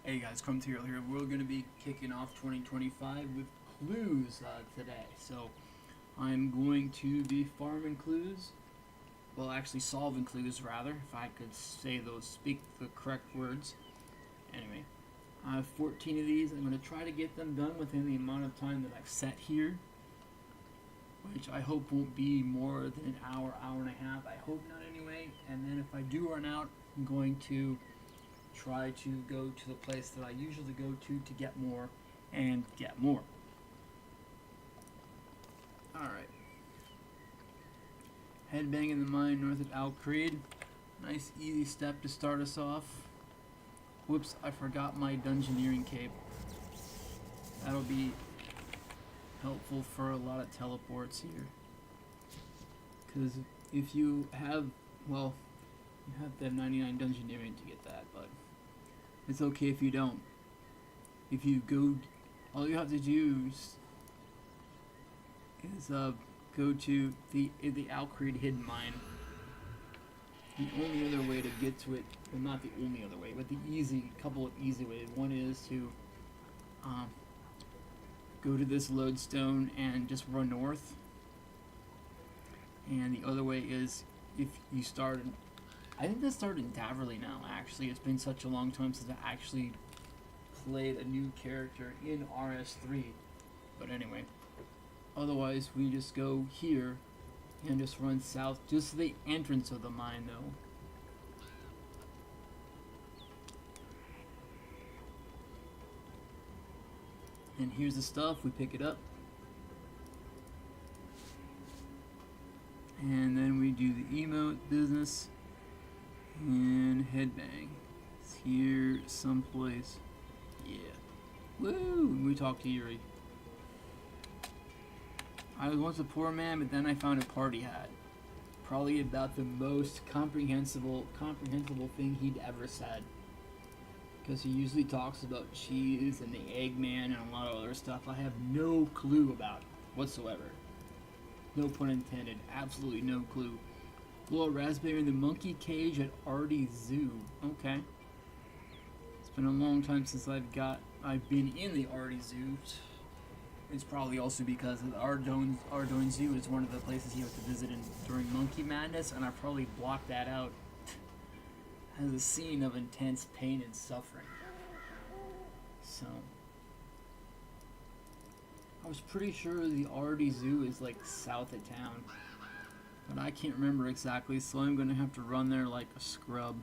Hey guys, Crumtail here. We're going to be kicking off 2025 with clues today. So I'm going to be farming clues. Well, actually solving clues rather, if I could say those, speak the correct words. Anyway, I have 14 of these. I'm going to try to get them done within the amount of time that I've set here, which I hope won't be more than an hour, hour and a half. I hope not anyway. And then if I do run out, I'm going to try to go to the place that I usually go to get more and get more. Alright. Headbang in the mine north of Al Creed. Nice easy step to start us off. Whoops, I forgot my dungeoneering cape. That'll be helpful for a lot of teleports here. Because if you have, well, you have to have 99 dungeoneering to get that, but it's okay if you don't. If you go, all you have to do is go to the Al Creed hidden mine. The only other way to get to it, well, not the only other way, but the couple of easy ways. One is to go to this lodestone and just run north. And the other way is if you start, I think this started in Daverly now, actually. It's been such a long time since I actually played a new character in RS3. But anyway, otherwise we just go here and just run south, just to the entrance of the mine though. And here's the stuff, we pick it up. And then we do the emote business. And headbang. It's here someplace. Yeah. Woo! We talk to Yuri. I was once a poor man, but then I found a party hat. Probably about the most comprehensible thing he'd ever said. Because he usually talks about cheese and the Eggman and a lot of other stuff I have no clue about whatsoever. No pun intended. Absolutely no clue. Little raspberry in the monkey cage at Artie Zoo. Okay. It's been a long time since I've been in the Artie Zoo. It's probably also because Ardougne Zoo is one of the places you have to visit during Monkey Madness, and I probably blocked that out as a scene of intense pain and suffering. So I was pretty sure the Artie Zoo is like south of town, but I can't remember exactly, so I'm going to have to run there like a scrub.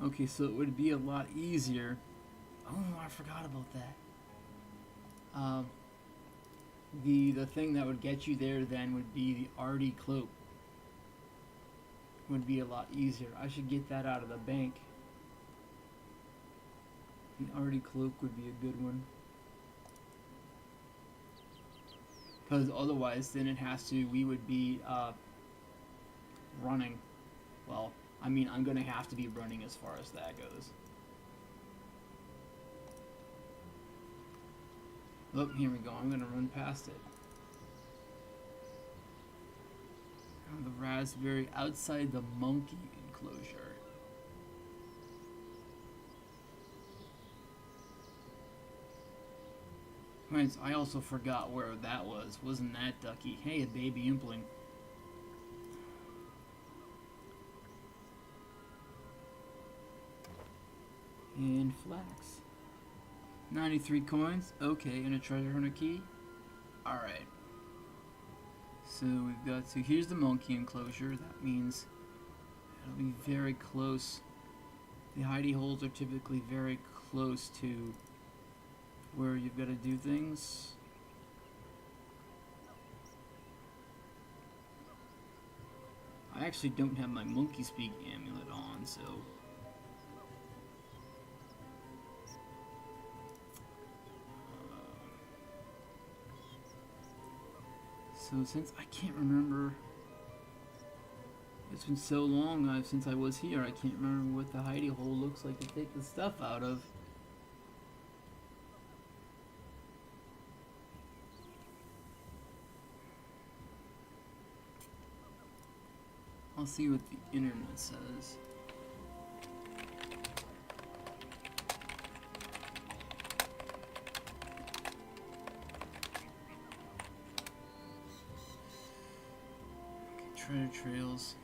Okay, so it would be a lot easier. Oh, I forgot about that. The thing that would get you there then would be the Artie cloak. Would be a lot easier. I should get that out of the bank. The Artie cloak would be a good one. Because otherwise, then we would be running. Well, I mean, I'm going to have to be running as far as that goes. Oh, here we go. I'm going to run past it. The raspberry outside the monkey enclosure. Right, I also forgot where that was. Wasn't that Ducky? Hey, a baby impling. And flax. 93 coins. Okay, and a treasure hunter key. Alright. So we've got to, here's the monkey enclosure. That means it'll be very close. The hidey holes are typically very close to where you've got to do things. I actually don't have my monkey speak amulet on, so since I can't remember, it's been so long since I was here, I can't remember what the hidey hole looks like to take the stuff out of. I'll see what the internet says. treasure trails.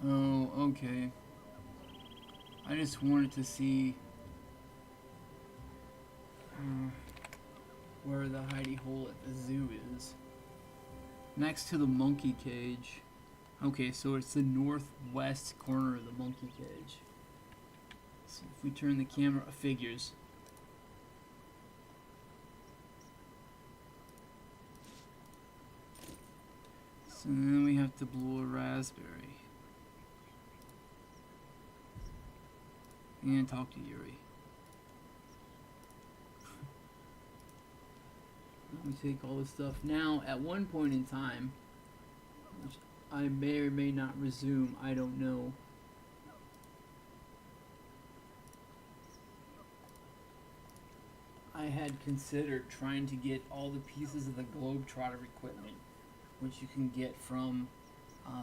Oh, okay. I just wanted to see where the hidey hole at the zoo is. Next to the monkey cage. Okay, so it's the northwest corner of the monkey cage. So if we turn the camera, figures. So then we have to blow a raspberry. And talk to Yuri. Let me take all this stuff. Now, at one point in time, which I may or may not resume, I don't know. I had considered trying to get all the pieces of the Globetrotter equipment, which you can get from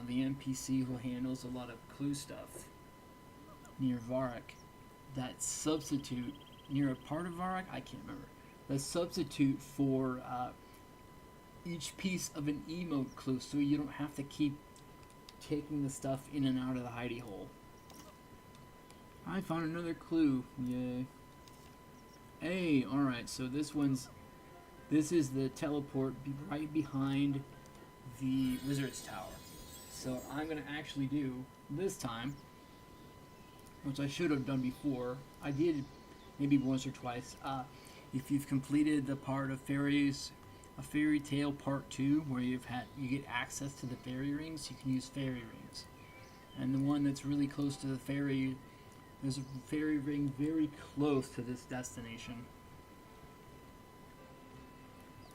the NPC who handles a lot of clue stuff near Varrock. That substitute near a part of Varrock, I can't remember. The substitute for each piece of an emote clue, so you don't have to keep taking the stuff in and out of the hidey hole. I found another clue. Yay. Hey, alright, so this is the teleport right behind the Wizard's Tower. So I'm going to actually do, this time, which I should have done before, I did maybe once or twice, if you've completed the part of A Fairy Tale Part 2, where you get access to the fairy rings, you can use fairy rings. And the one that's really close to the fairy, there's a fairy ring very close to this destination.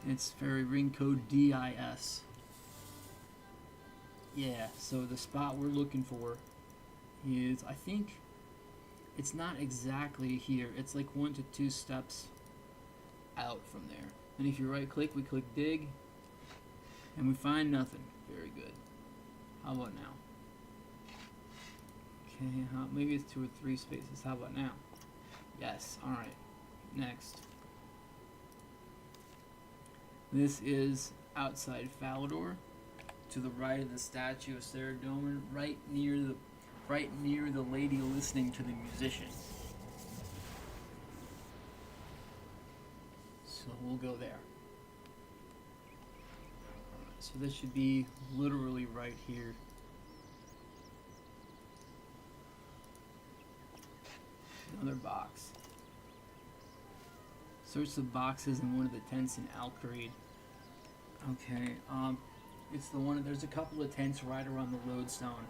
It's fairy ring code DIS. Yeah, so the spot we're looking for is, I think, it's not exactly here. It's like 1 to 2 steps out from there. And if you right click, we click dig, and we find nothing. Very good. How about now? Okay, maybe it's 2 or 3 spaces. How about now? Yes, alright. Next. This is outside Falador, to the right of the statue of Saradomin, right near the lady listening to the musician. So we'll go there. So this should be literally right here. Another box. Search the boxes in one of the tents in Al Kharid. Okay, it's the one, there's a couple of tents right around the lodestone.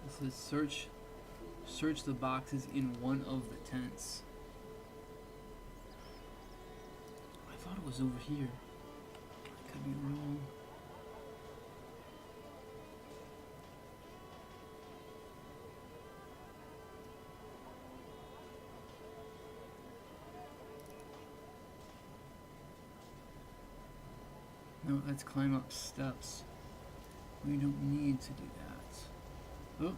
It says search the boxes in one of the tents. I thought it was over here. I could be wrong. No, let's climb up steps. We don't need to do that. Oh,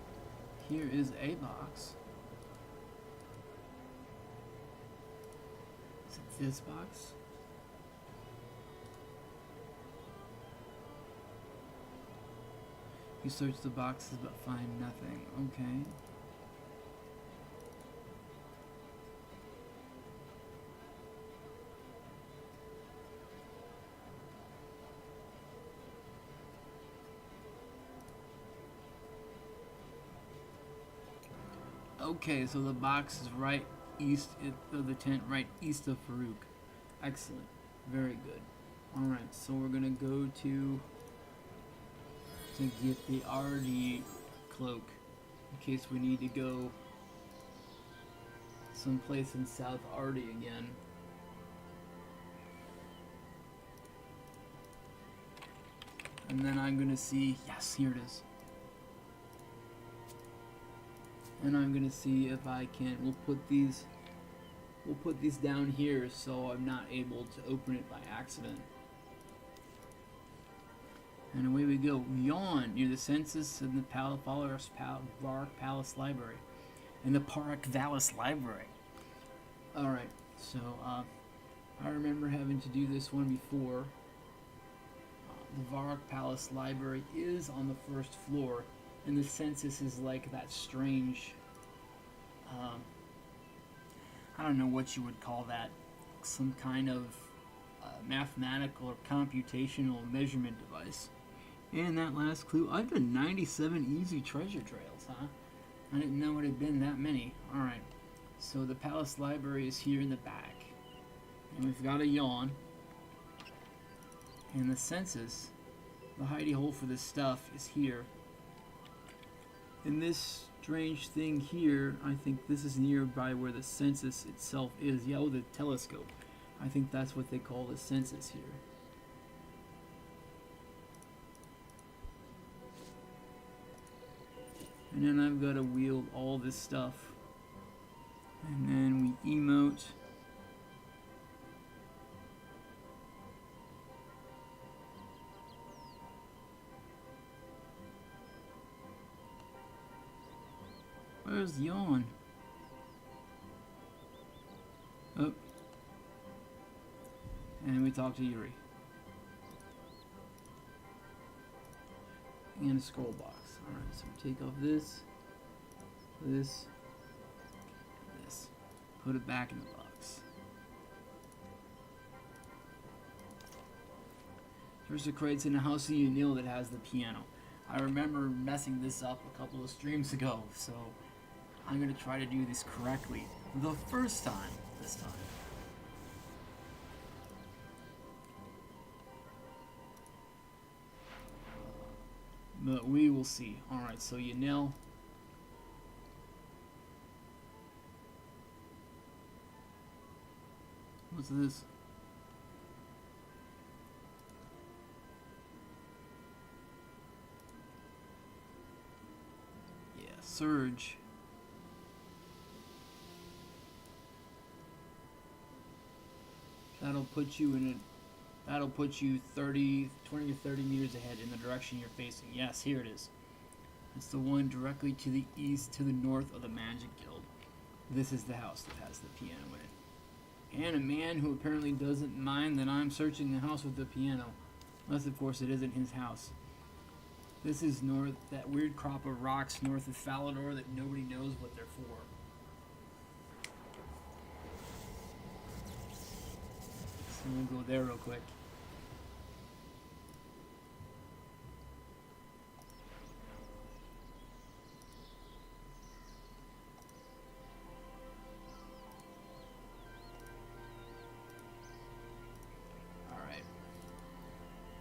here is a box. Is it this box? You search the boxes but find nothing. Okay. Okay, so the box is right east of the tent, right east of Farouk. Excellent. Very good. Alright, so we're gonna go to get the Ardi cloak in case we need to go someplace in South Ardi again. And then I'm gonna see, yes, here it is. And I'm gonna see if I can. We'll put these down here so I'm not able to open it by accident. And away we go. Yawn near the census in the Vark Palace Library. In the Park Vallis Library. Alright, so I remember having to do this one before. The Vark Palace Library is on the first floor, and the census is like that strange, I don't know what you would call that, some kind of mathematical or computational measurement device. And that last clue, I've done 97 easy treasure trails, huh? I didn't know it had been that many. Alright, so the Palace Library is here in the back. And we've got a yawn. And the census, the hidey hole for this stuff, is here. And this strange thing here, I think this is nearby where the census itself is. Yeah, oh, the telescope. I think that's what they call the census here. And then I've got to wield all this stuff. And then we emote. Where's Yawn? Oh. And we talk to Yuri. And a scroll box. Alright, so we take off this, this, this. Put it back in the box. Here's the crates in the House of Unil that has the piano. I remember messing this up a couple of streams ago, so I'm going to try to do this correctly the first time this time. But we will see. Alright, so Unil. What's this? Yeah, Surge. That'll put you in a, that'll put you 20 or 30 meters ahead in the direction you're facing. Yes, here it is. It's the one directly to the east, to the north of the Magic Guild. This is the house that has the piano in it. And a man who apparently doesn't mind that I'm searching the house with the piano. Unless, of course, it isn't his house. This is north, that weird crop of rocks north of Falador that nobody knows what they're for. So we'll go there real quick. Alright.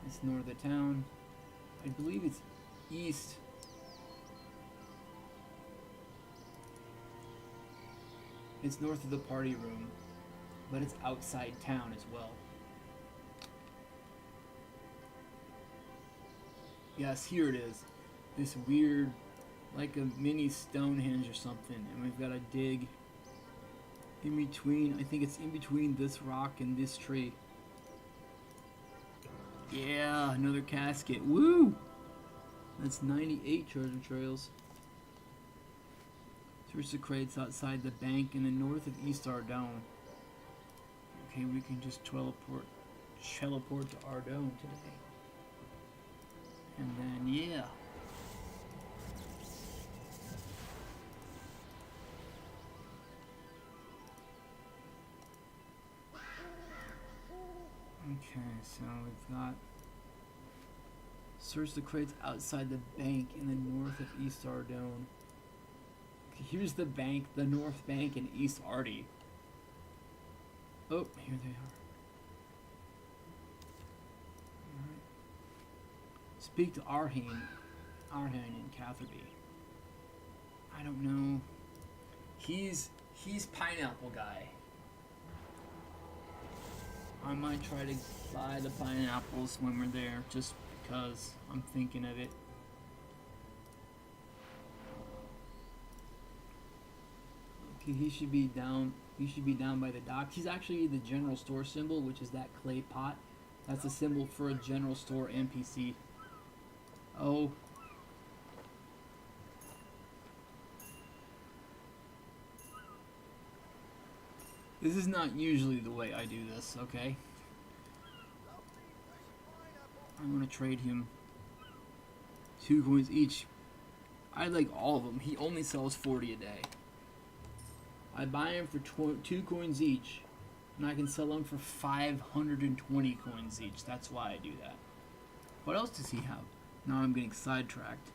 It's north of the town. I believe it's east. It's north of the party room, but it's outside town as well. Yes, here it is. This weird, like a mini Stonehenge or something, and we've got to dig in between. I think it's in between this rock and this tree. Yeah, another casket. Woo! That's 98 treasure trails. Search the crates outside the bank in the north of East Ardougne. Okay, we can just teleport to Ardougne today. And then, yeah. Okay, so we've got search the crates outside the bank in the north of East Ardougne. Okay, here's the bank, the North Bank in East Ardy. Oh, here they are. Alright. Speak to Arhane in Catherby. I don't know. He's pineapple guy. I might try to buy the pineapples when we're there, just because I'm thinking of it. Okay, he should be down. He should be down by the dock. He's actually the general store symbol, which is that clay pot. That's a symbol for a general store NPC. Oh. This is not usually the way I do this, okay? I'm gonna trade him 2 coins each. I like all of them. He only sells 40 a day. I buy him for 2 coins each, and I can sell them for 520 coins each. That's why I do that. What else does he have? Now I'm getting sidetracked.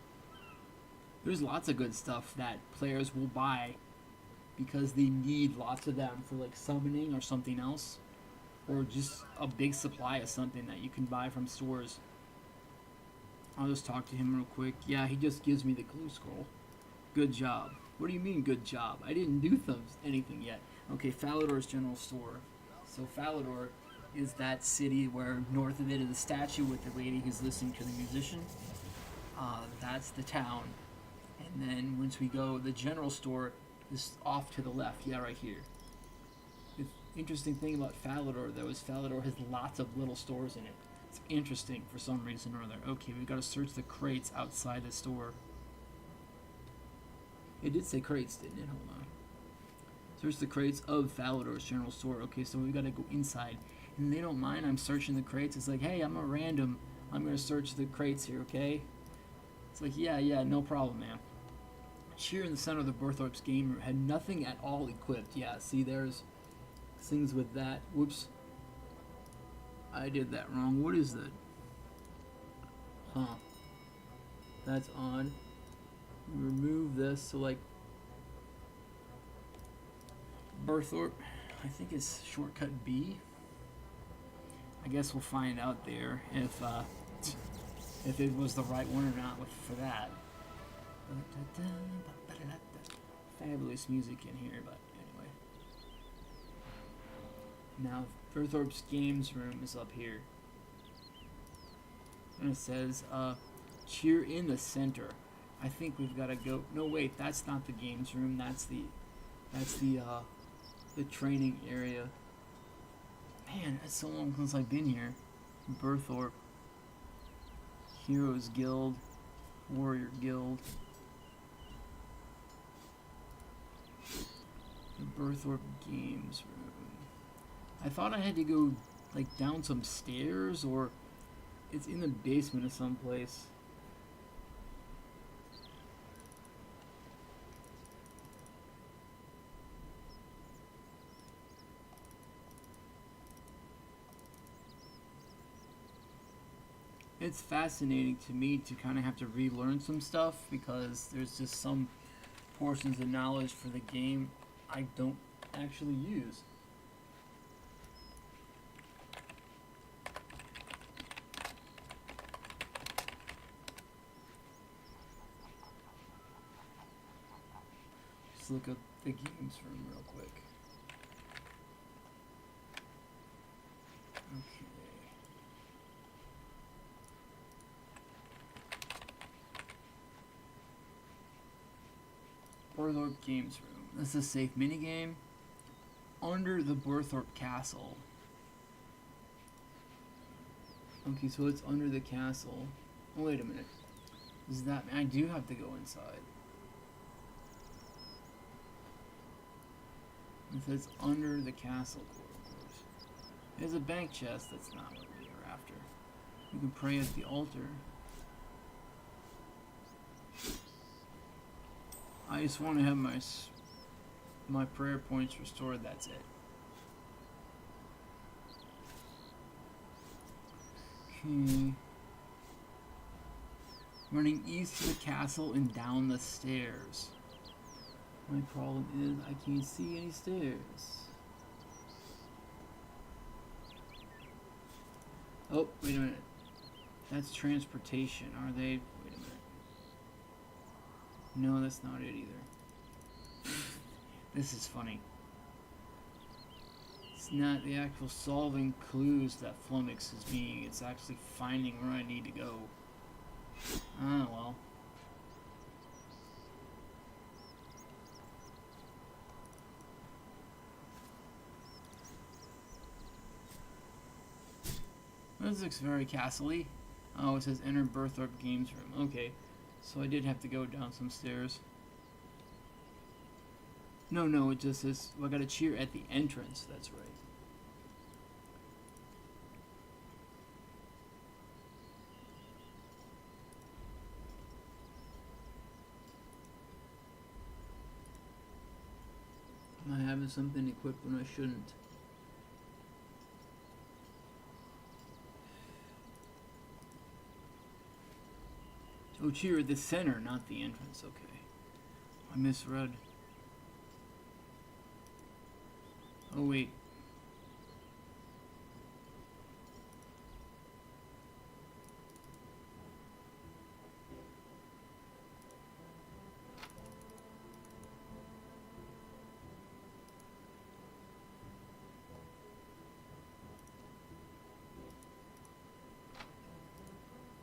There's lots of good stuff that players will buy because they need lots of them for like summoning or something else, or just a big supply of something that you can buy from stores. I'll just talk to him real quick. Yeah, he just gives me the clue scroll. Good job. What do you mean, good job? I didn't do anything yet. Okay, Falador's General Store. So Falador is that city where north of it is the statue with the lady who's listening to the musician. That's the town. And then once we go, the General Store is off to the left. Yeah, right here. The interesting thing about Falador, though, is Falador has lots of little stores in it. It's interesting for some reason or other. Okay, we've got to search the crates outside the store. It did say crates, didn't it? Hold on. Search the crates of Falador's General Store. Okay, so we've got to go inside. And they don't mind I'm searching the crates. It's like, hey, I'm a random. I'm going to search the crates here, okay? It's like, yeah, no problem, man. Cheer in the center of the Berthorpe's game room had nothing at all equipped. Yeah, see, there's things with that. Whoops. I did that wrong. What is that? Huh. That's odd. Remove this, so like Berthorpe, I think it's shortcut B. I guess we'll find out there if it was the right one or not for that. Fabulous music in here, but anyway. Now Berthorpe's games room is up here. And it says, cheer in the center. I think we've got to go. No, wait, that's not the games room. That's the training area. Man, it's so long since I've been here. Berthorpe, Heroes Guild, Warrior Guild. The Berthorpe games room. I thought I had to go like down some stairs, or it's in the basement of some place. It's fascinating to me to kind of have to relearn some stuff because there's just some portions of knowledge for the game I don't actually use. Just look up the games room real quick. Okay. Berthorpe Games Room. This is a safe minigame. Under the Berthorpe Castle. Okay, so it's under the castle. Oh, wait a minute. Does that mean I do have to go inside? It says under the castle corridors. There's a bank chest. That's not what we are after. You can pray at the altar. I just want to have my prayer points restored, that's it. Okay. Running east to the castle and down the stairs. My problem is I can't see any stairs. Oh, wait a minute. That's transportation. Are they... Wait a minute. No, that's not it either. This is funny. It's not the actual solving clues that Flummox is being. It's actually finding where I need to go. Ah, well. This looks very castle-y. Oh, it says enter Berthorpe Games Room. Okay, so I did have to go down some stairs. No, it just says I gotta cheer at the entrance. That's right. Am I having something equipped when I shouldn't? Oh, cheer at the center, not the entrance. Okay. I misread. Oh, wait.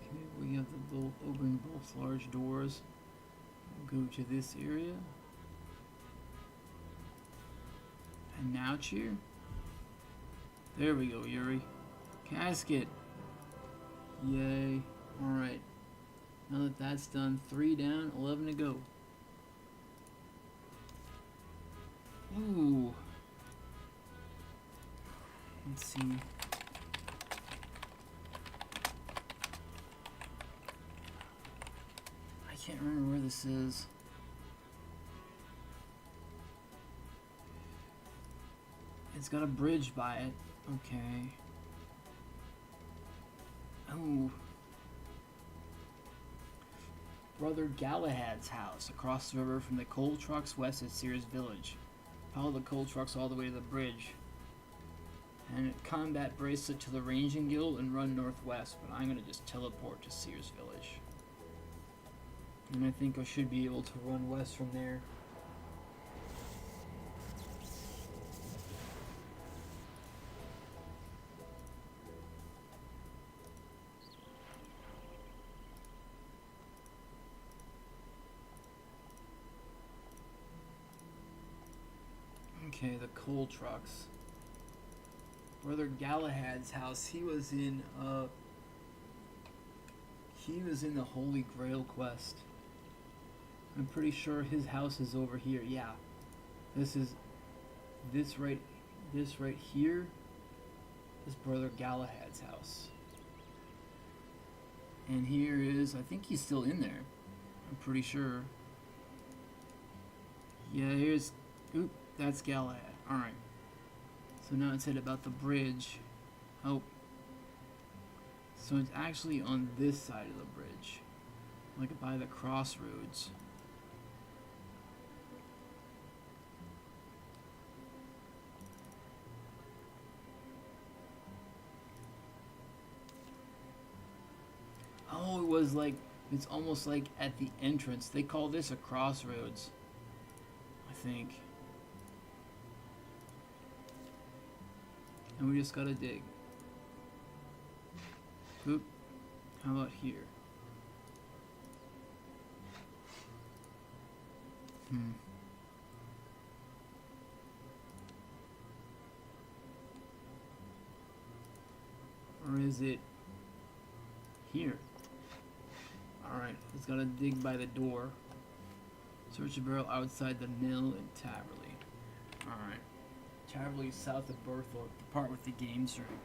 Okay, we have the opening both large doors. We'll go to this area. And now cheer. There we go, Yuri. Casket. Yay. Alright. Now that that's done, 3 down, 11 to go. Ooh. Let's see. I can't remember where this is. It's got a bridge by it. Okay. Oh. Brother Galahad's house, across the river from the coal trucks west of Sears Village. Follow the coal trucks all the way to the bridge. And combat bracelet to the Ranging Guild and run northwest, but I'm going to just teleport to Sears Village. And I think I should be able to run west from there. Okay, the coal trucks. Brother Galahad's house. He was in the Holy Grail quest. I'm pretty sure his house is over here. Yeah, this right here is Brother Galahad's house. And here is, I think he's still in there. I'm pretty sure. Yeah, here's, oop, that's Galahad. Alright. So now it said about the bridge. Oh. So it's actually on this side of the bridge. Like by the crossroads. Oh, it was like, it's almost like at the entrance. They call this a crossroads, I think. And we just gotta dig. Oop. How about here? Or is it here? Alright, it's gotta dig by the door. Search a barrel outside the mill in Taverley. Alright. Taverley south of Berthorpe, the part with the games room.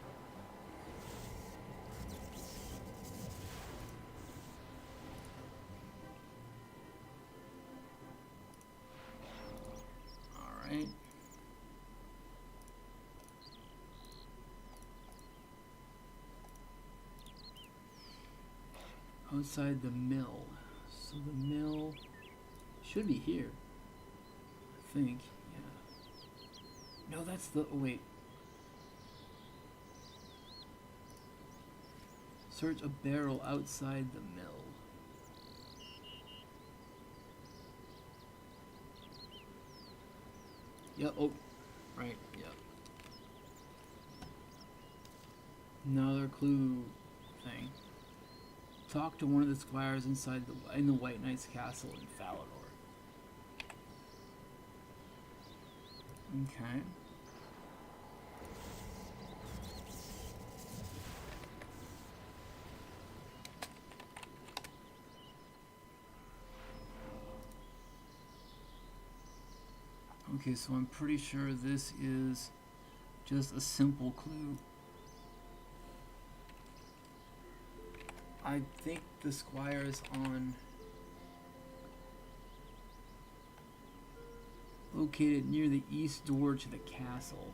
Alright. Outside the mill. So the mill should be here. I think. Yeah. No, that's the. Oh, wait. Search a barrel outside the mill. Yep. Oh, right. Yep. Another clue thing. Talk to one of the squires inside in the White Knight's castle in Falador. Okay. Okay, so I'm pretty sure this is just a simple clue. I think the squire is on... located near the east door to the castle.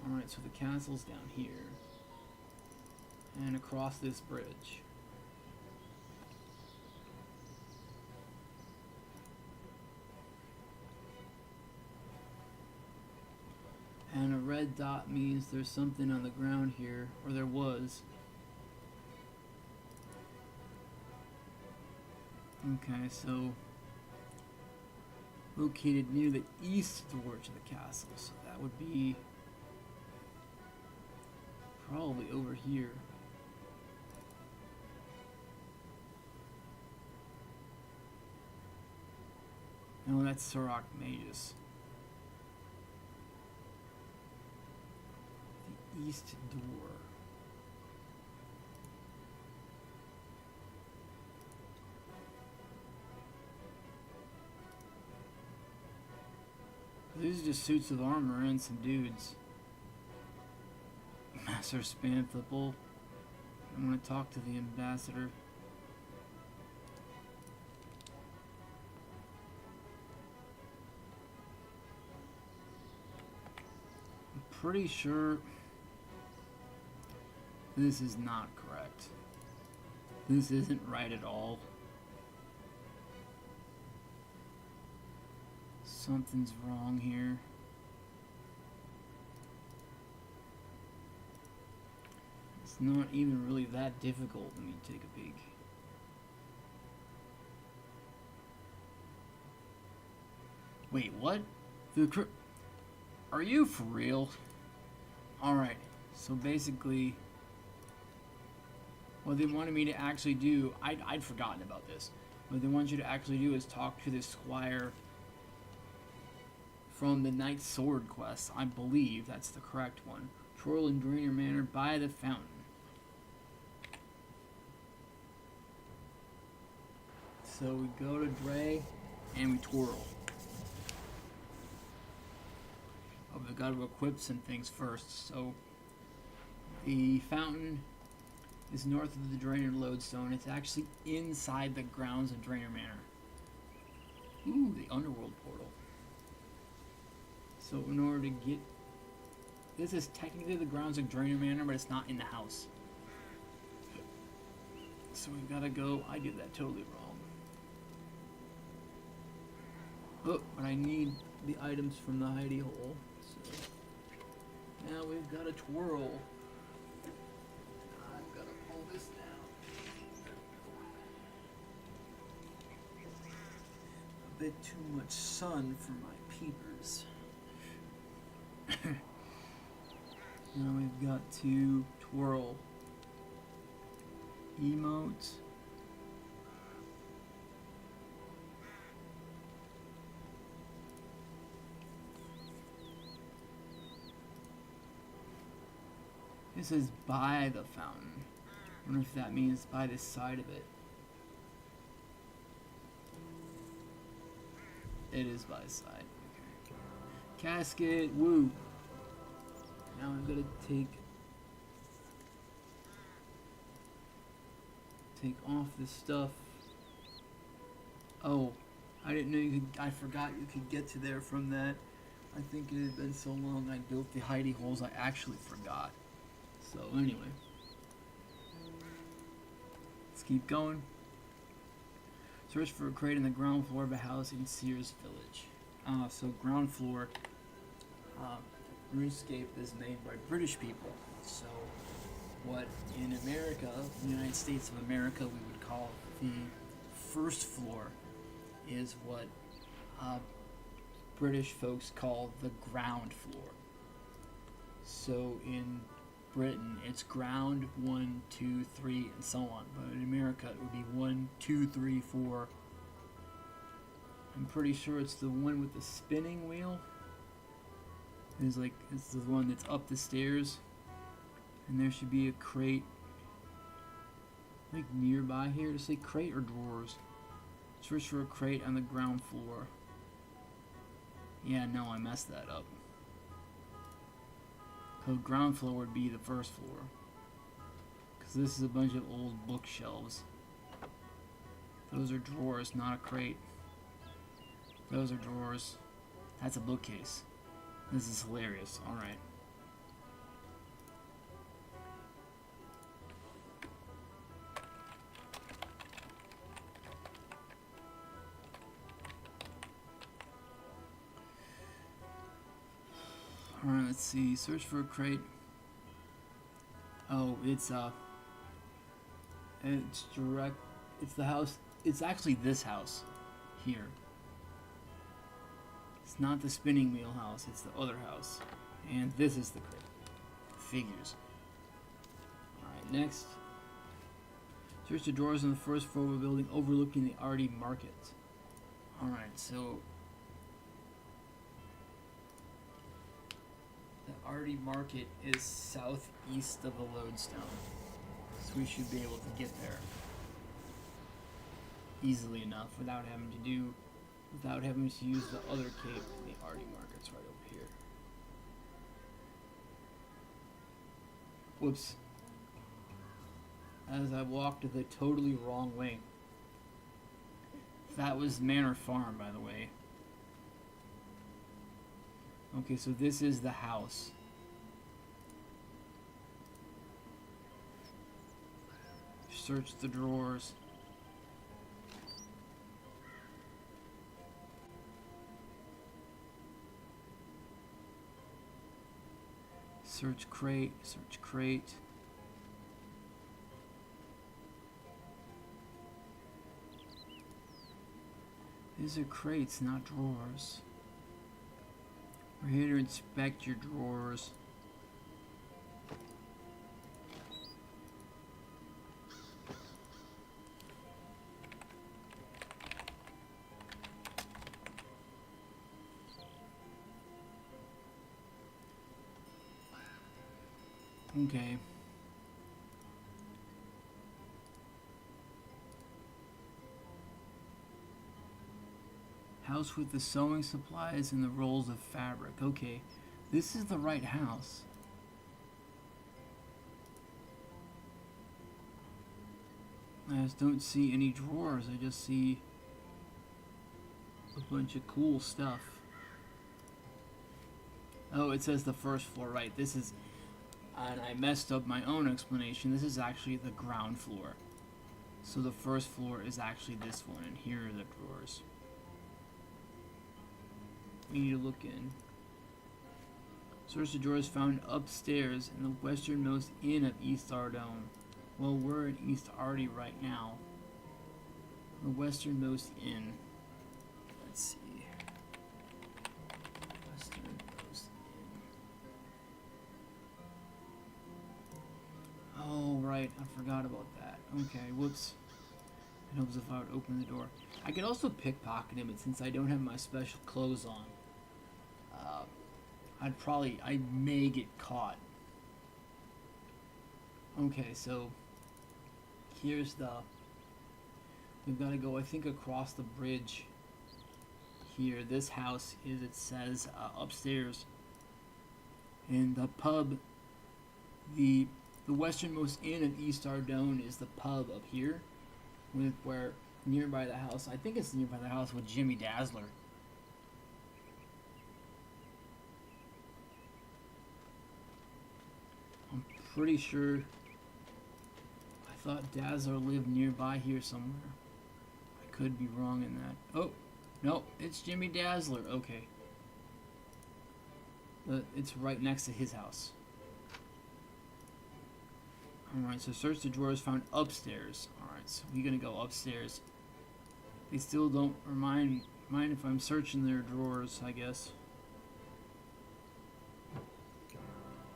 Alright, so the castle's down here. And across this bridge. And a red dot means there's something on the ground here, or there was. Okay, so located near the east door to the castle, so that would be probably over here. No, that's Sirach Magus. The east door. These are just suits of armor and some dudes. Master Spanthipple. I want to talk to the ambassador. I'm pretty sure this is not correct. This isn't right at all. Something's wrong here. It's not even really that difficult. Let me take a peek. Wait, what? Are you for real? Alright, so basically what they wanted me to actually do, I'd forgotten about this. What they want you to actually do is talk to the squire from the Knight's Sword quest. I believe that's the correct one. Twirl in Draenor Manor by the fountain. So we go to Dre and we twirl. Oh, we've got to equip some things first. So the fountain is north of the Draenor Lodestone. It's actually inside the grounds of Draenor Manor. Ooh, the Underworld portal. So in order to get... this is technically the grounds of Draenor Manor, but it's not in the house. So we've got to go... I did that totally wrong. Oh, but I need the items from the hidey hole. So now we've got to twirl. I've got to pull this down. A bit too much sun for my peepers. Now we've got to twirl. Emote. It says by the fountain. I wonder if that means by the side of it. It is by the side. Okay. Casket, woo. Now I'm gonna take off this stuff. Oh, I didn't know you could. I forgot you could get to there from that. I think it had been so long I built the hidey holes I actually forgot. So anyway, let's keep going. Search for a crate on the ground floor of a house in Sears Village. So ground floor. RuneScape is made by British people. So what in America, the United States of America, we would call the first floor is what British folks call the ground floor. So in Britain, it's ground 1, 2, 3, and so on. But in America, it would be 1, 2, 3, 4. I'm pretty sure it's the one with the spinning wheel. It's the one that's up the stairs, and there should be a crate, like nearby here. To say crate or drawers. Search for a crate on the ground floor. Yeah, no, I messed that up. So ground floor would be the first floor. Because this is a bunch of old bookshelves. Those are drawers, not a crate. Those are drawers. That's a bookcase. This is hilarious. Alright. Alright, let's see. Search for a crate. Oh, it's direct. It's the house. It's actually this house here. It's not the spinning wheel house, it's the other house. And this is the crate. Figures. Alright, next. Search the drawers on the first floor of a building overlooking the Artie Market. Alright, so the Artie Market is southeast of the Lodestone. So we should be able to get there easily enough without having to use the other cape. The Artie Market's right over here. Whoops. As I walked the totally wrong way. That was Manor Farm, by the way. Okay, so this is the house. Search the drawers. Search crate, search crate. These are crates, not drawers. We're here to inspect your drawers. Okay. House with the sewing supplies and the rolls of fabric. Okay, this is the right house. I just don't see any drawers. I just see a bunch of cool stuff. Oh, it says the first floor, right. This is, and I messed up my own explanation. This is actually the ground floor. So the first floor is actually this one, and here are the drawers. We need to look in. Search the drawers found upstairs in the westernmost inn of East Ardome. Well, we're in East Artie right now. The westernmost inn. Let's see. Westernmost inn. Oh, right. I forgot about that. Okay, whoops. It helps if I would open the door. I could also pickpocket him, but since I don't have my special clothes on, I may get caught. Okay, so here's we've got to go, I think, across the bridge here. This house is, it says, upstairs. And the pub, the westernmost inn of East Ardome is the pub up here, where nearby the house, I think it's nearby the house with Jimmy Dazzler. I'm pretty sure, I thought Dazzler lived nearby here somewhere. I could be wrong in that. Oh, no, it's Jimmy Dazzler. Okay. It's right next to his house. Alright, so search the drawers found upstairs. Alright, so we're gonna go upstairs. They still don't mind if I'm searching their drawers, I guess.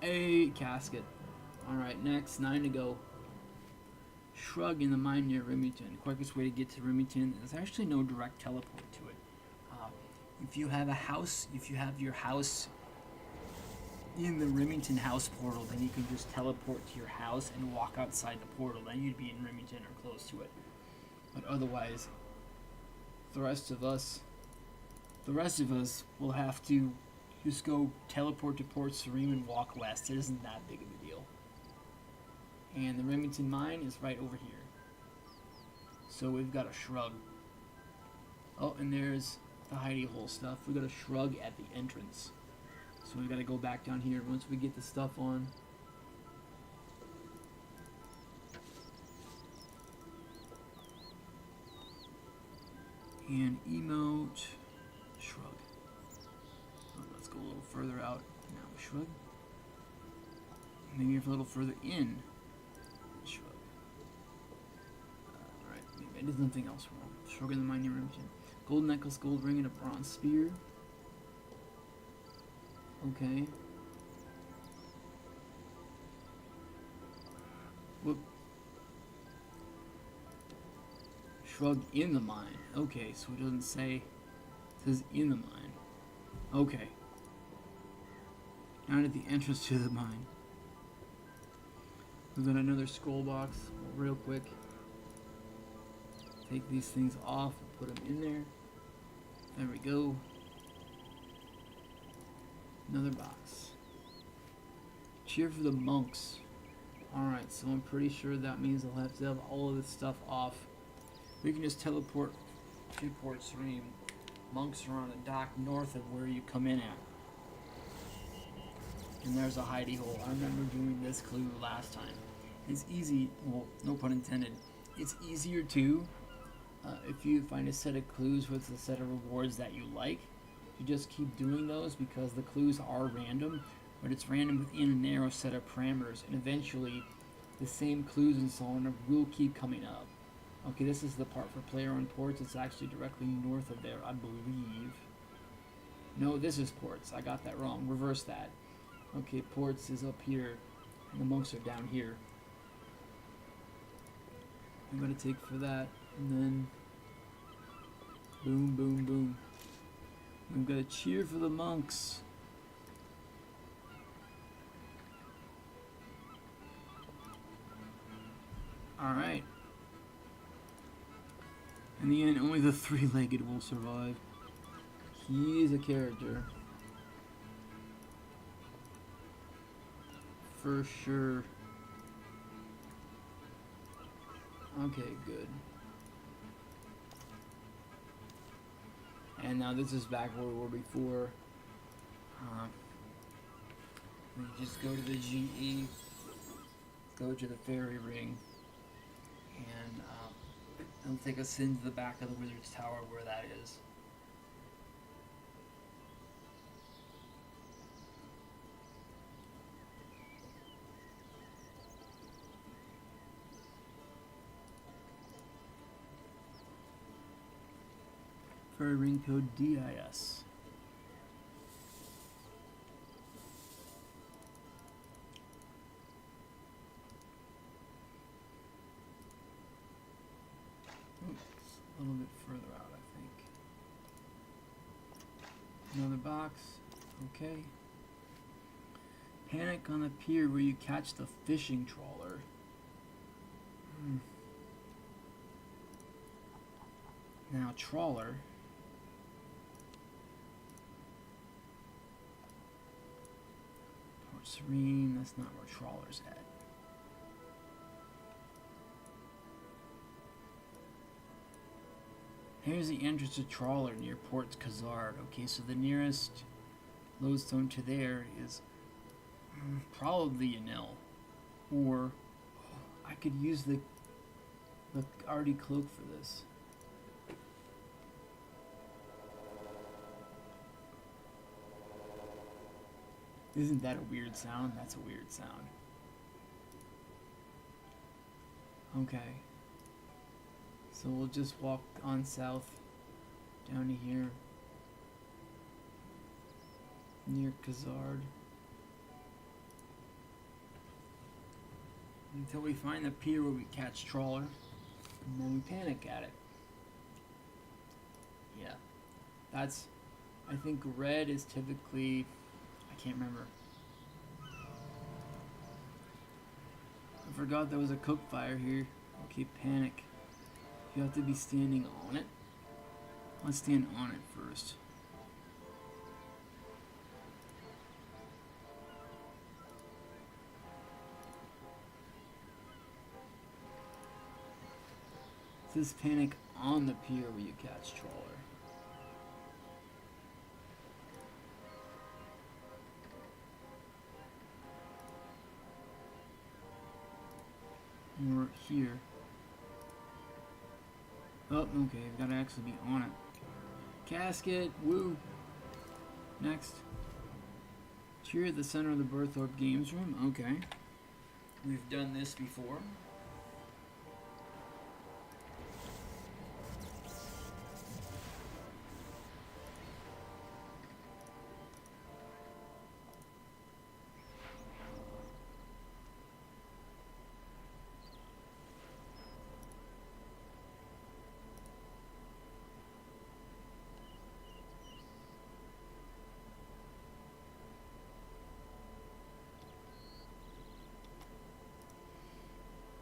A casket. Alright, next, 9 to go. Shrug in the mine near Remington. The quickest way to get to Remington, there's actually no direct teleport to it. If you have your house in the Remington house portal, then you can just teleport to your house and walk outside the portal. Then you'd be in Remington or close to it. But otherwise, the rest of The rest of us will have to just go teleport to Port Serene and walk west. It isn't that big of a deal. And the Remington mine is right over here. So we've got a shrug. Oh, and there's the hidey hole stuff. We've got a shrug at the entrance. So we've got to go back down here once we get the stuff on. And emote, shrug. Oh, let's go a little further out. Now shrug. Maybe a little further in. Shrug. Alright, maybe there's nothing else wrong. Shrug in the mining room. Gold necklace, gold ring, and a bronze spear. Okay. Whoop. Shrug in the mine. Okay, so it doesn't say. It says in the mine. Okay. Down at the entrance to the mine. We've got another scroll box. Real quick. Take these things off and put them in there. There we go. Another box. Cheer for the monks. Alright, so I'm pretty sure that means I'll have to have all of this stuff off. We can just teleport to Port Serene. Monks are on a dock north of where you come in at. And there's a hidey hole. I remember doing this clue last time. It's easy, well, no pun intended. It's easier too if you find a set of clues with a set of rewards that you like. You just keep doing those because the clues are random, but it's random within a narrow set of parameters, and eventually the same clues and so on will keep coming up. Okay, this is the part for player on ports. It's actually directly north of there, I believe. No, this is ports. I got that wrong. Reverse that. Okay, ports is up here, and the monks are down here. I'm gonna take for that, and then boom, boom, boom. I'm gonna cheer for the monks. Alright. In the end, only the three-legged will survive. He is a character. For sure. Okay, good. And now this is back where we were before. We just go to the GE, go to the fairy ring, and it'll take us into the back of the Wizard's Tower where that is. Fairy ring code DIS. A little bit further out, I think. Another box. Okay. Panic on the pier where you catch the fishing trawler. Now, trawler. Port Serene, that's not where trawler's at. Here's the entrance to Trawler near Port Khazard. Okay, so the nearest lodestone to there is probably Yanil. Or I could use the Artie cloak for this. Isn't that a weird sound? That's a weird sound. Okay. So we'll just walk on south down to here near Khazard until we find the pier where we catch trawler, and then we panic at it. Yeah, that's, I think red is typically, I can't remember. I forgot there was a cook fire here. Okay, panic. You have to be standing on it. Let's stand on it first. This panic on the pier where you catch trawler. We're here. Oh, okay, I've got to actually be on it. Casket, woo! Next. Here at the center of the Berthorpe Games Room, okay. We've done this before.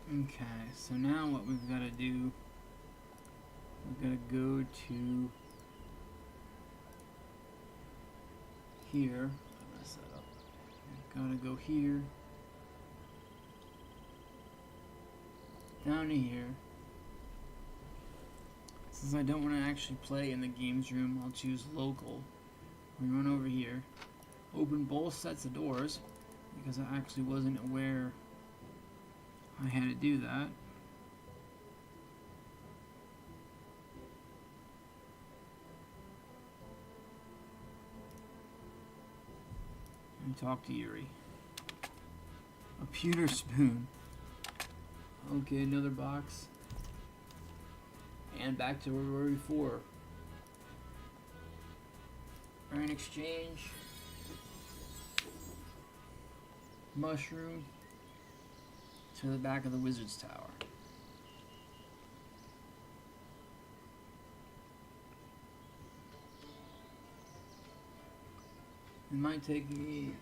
Okay, so now what we've got to do, we've got to go to here. I messed that up. We've got to go here, down to here. Since I don't want to actually play in the games room, I'll choose local. We run over here, open both sets of doors, because I actually wasn't aware I had to do that. And talk to Yuri. A pewter spoon. Okay, another box. And back to where we were before. Iron exchange. Mushroom. To the back of the wizard's tower. It might take me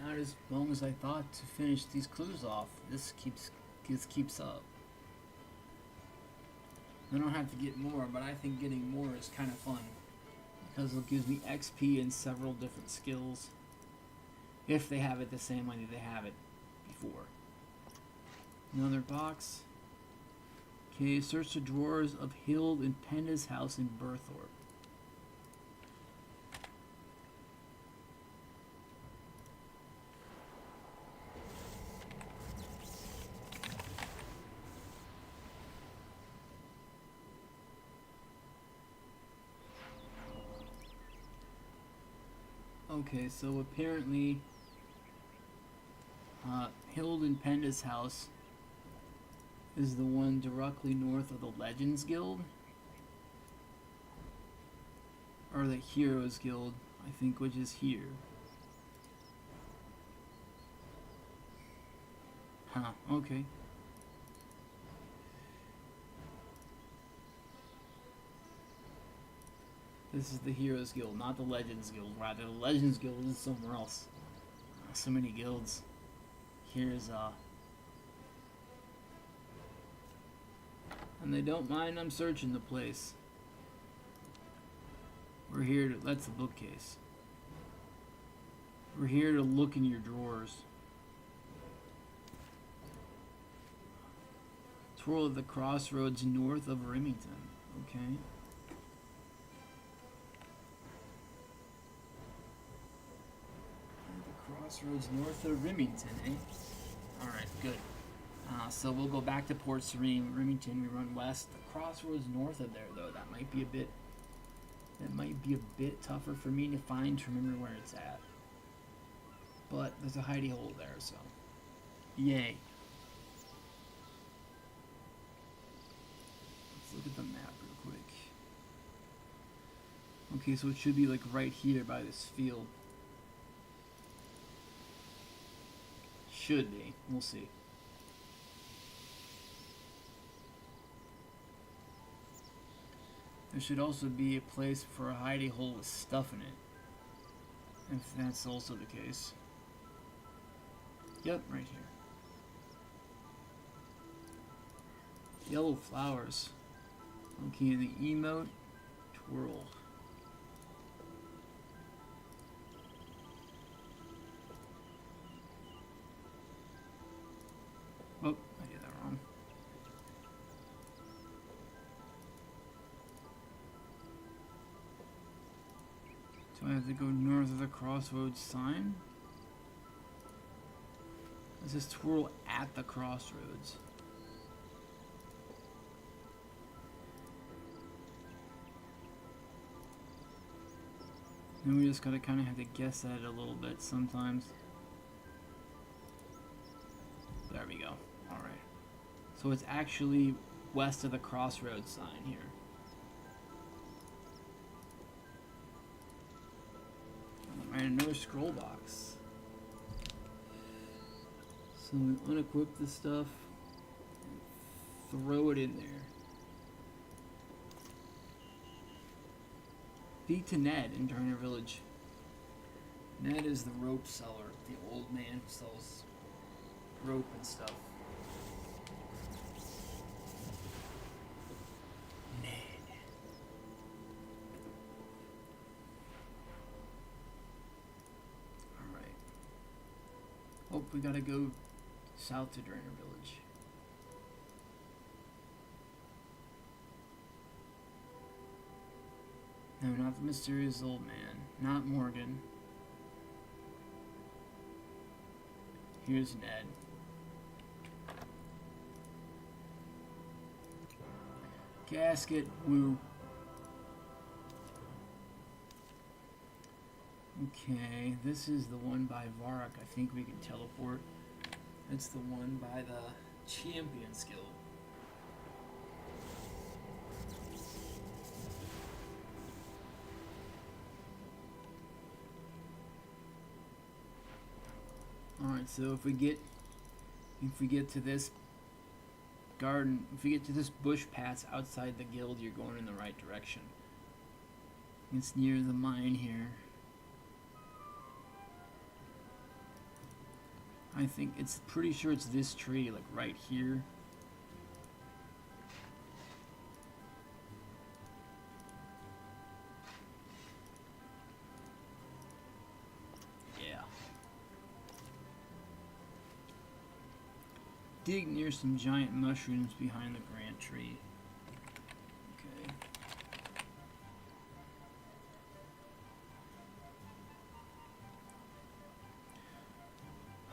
not as long as I thought to finish these clues off. This keeps up. I don't have to get more, but I think getting more is kind of fun because it gives me XP in several different skills if they have it the same way they have it before. Another box. Okay, search the drawers of Hild and Penda's house in Berthorpe. Okay, so apparently Hild and Penda's house is the one directly north of the Legends Guild. Or the Heroes Guild, I think, which is here. Huh, okay. This is the Heroes Guild, not the Legends Guild. Rather, the Legends Guild is somewhere else. So many guilds. Here's, and they don't mind I'm searching the place. We're here to, that's the bookcase. We're here to look in your drawers. Twirl at the crossroads north of Remington. Okay. The crossroads north of Remington, eh? Alright, good. So we'll go back to Port Serene, Remington. We run west. The crossroads north of there, though, that might be a bit tougher for me to find, to remember where it's at. But there's a hidey hole there, so yay. Let's look at the map real quick. Okay, so it should be like right here by this field. Should be. We'll see. There should also be a place for a hidey hole with stuff in it. If that's also the case. Yep, right here. Yellow flowers. Okay, the emote twirl. Oh, I did that wrong. So I have to go north of the crossroads sign. It says twirl at the crossroads. And we just gotta kind of have to guess at it a little bit sometimes. There we go. Alright. So it's actually west of the crossroads sign here. Alright, another scroll box. So we unequip this stuff, throw it in there. Speak to Ned in Turner Village. Ned is the rope seller, the old man who sells rope and stuff. Ned. Alright. Oh, we gotta go south to Turner Village. No, not the mysterious old man. Not Morgan. Here's Ned. Gasket, woo. Okay, this is the one by Varrock. I think we can teleport. It's the one by the Champions Guild. Alright, so if we get to this garden, if we get to this bush path outside the guild, you're going in the right direction. It's near the mine here. I think it's pretty sure it's this tree, like right here. Yeah. Dig near some giant mushrooms behind the Grant tree. Okay.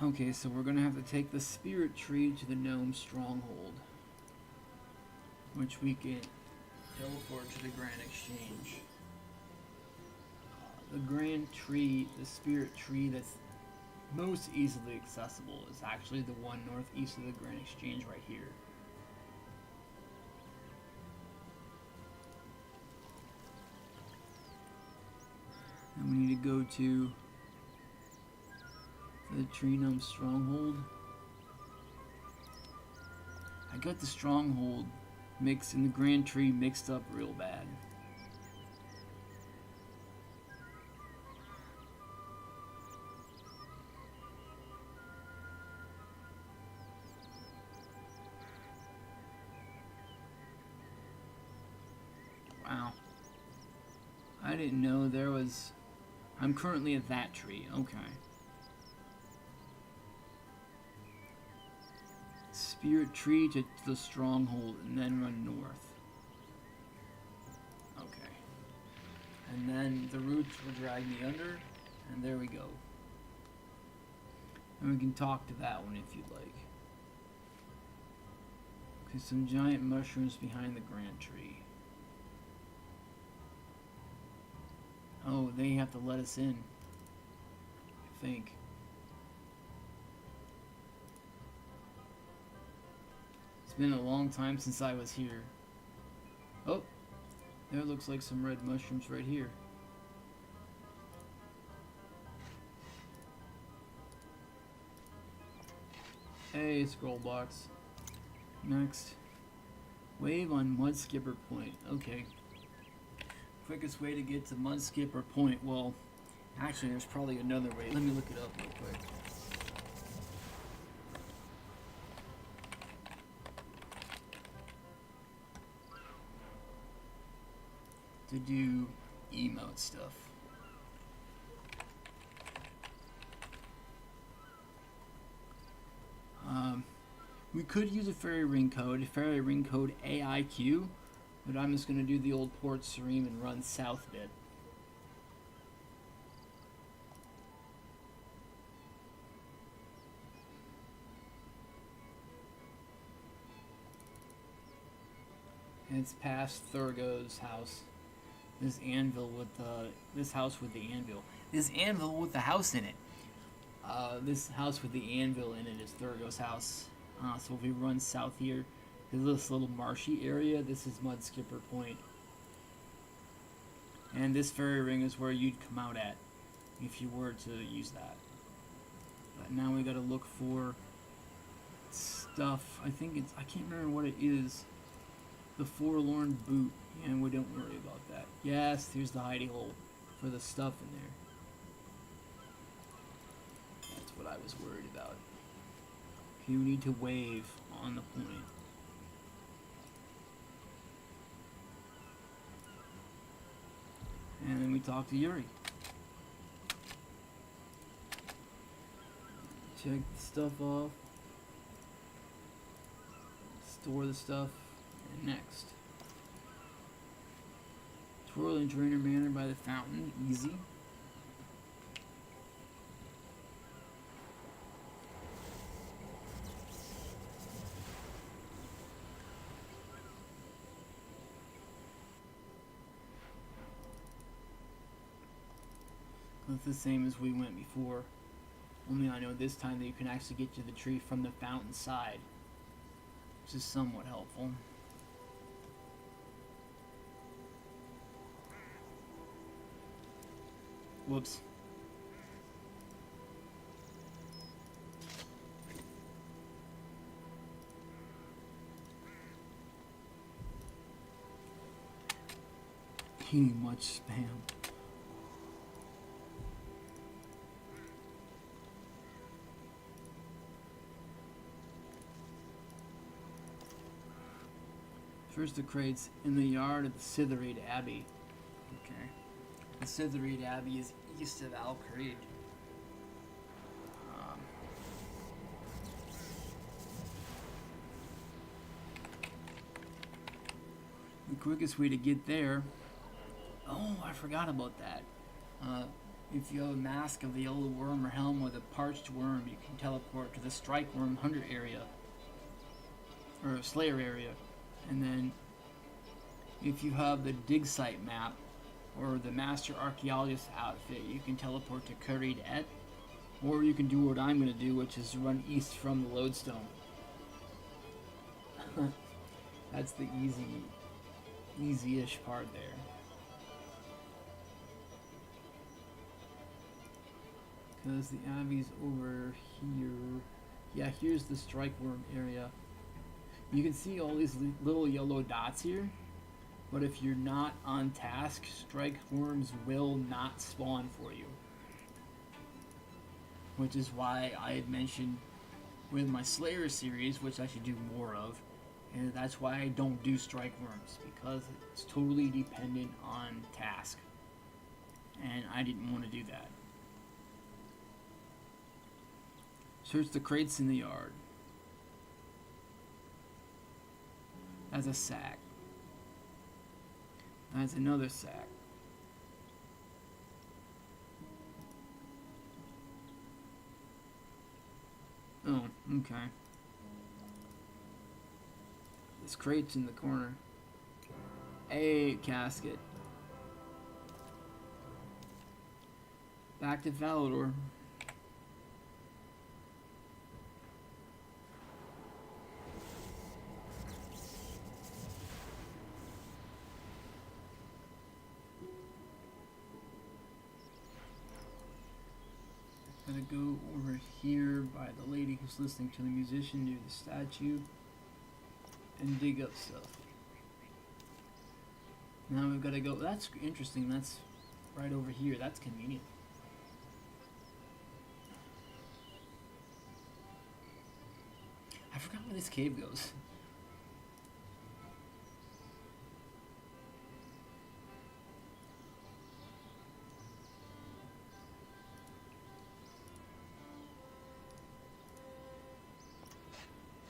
Okay, so we're gonna have to take the spirit tree to the gnome stronghold, which we can teleport to the Grand Exchange. The Grand Tree, the spirit tree that's most easily accessible, is actually the one northeast of the Grand Exchange right here. And we need to go to the Tree Gnome Stronghold. I got the Stronghold mixed and the Grand Tree mixed up real bad. Wow. I didn't know there was... I'm currently at that tree. Okay. Spirit tree to the stronghold and then run north. Okay. And then the roots will drag me under, and there we go. And we can talk to that one if you'd like. Okay, some giant mushrooms behind the Grant tree. Oh, they have to let us in, I think. It's been a long time since I was here. Oh, there looks like some red mushrooms right here. Hey, scroll box. Next. Wave on Mudskipper Point. Okay. Quickest way to get to Mudskipper Point. Well, actually, there's probably another way. Let me look it up real quick. To do emote stuff. We could use a fairy ring code AIQ, but I'm just going to do the old port Serene and run south bit. And it's past Thurgo's house. This anvil with the this house with the anvil. This anvil with the house in it. This house with the anvil in it is Thurgo's house. So if we run south here, there's this little marshy area. This is Mudskipper Point. And this fairy ring is where you'd come out at if you were to use that. But now we gotta look for stuff. I think it's, I can't remember what it is. The Forlorn Boot. And we don't worry about that. Yes, here's the hidey hole for the stuff in there. That's what I was worried about. You need to wave on the point. And then we talk to Yuri. Check the stuff off. Store the stuff. And next. Twirl and Drainer Manor by the fountain. Easy. It's the same as we went before. Only I know this time that you can actually get to the tree from the fountain side, which is somewhat helpful. Whoops. Eating much spam. First the crates in the yard of the Sithrid Abbey. Okay. The Sithrid Abbey is east of Al Kharid. The quickest way to get there... Oh, I forgot about that. If you have a mask of the yellow worm or helm with a parched worm, you can teleport to the Strike Worm Hunter area. Or Slayer area. And then, if you have the dig site map, or the Master Archaeologist outfit, you can teleport to Kharid Et, or you can do what I'm going to do, which is run east from the Lodestone. That's the easy-ish part there. Because the Abbey's over here. Yeah, here's the Strike Worm area. You can see all these little yellow dots here, but if you're not on task, strike worms will not spawn for you. Which is why I had mentioned with my Slayer series, which I should do more of, and that's why I don't do strike worms, because it's totally dependent on task. And I didn't want to do that. Search the crates in the yard. That's a sack. That's another sack. Oh, okay. This crate's in the corner. A casket. Back to Falador. Gonna go over here by the lady who's listening to the musician near the statue and dig up stuff. Now we've got to go. That's interesting. That's right over here. That's convenient. I forgot where this cave goes.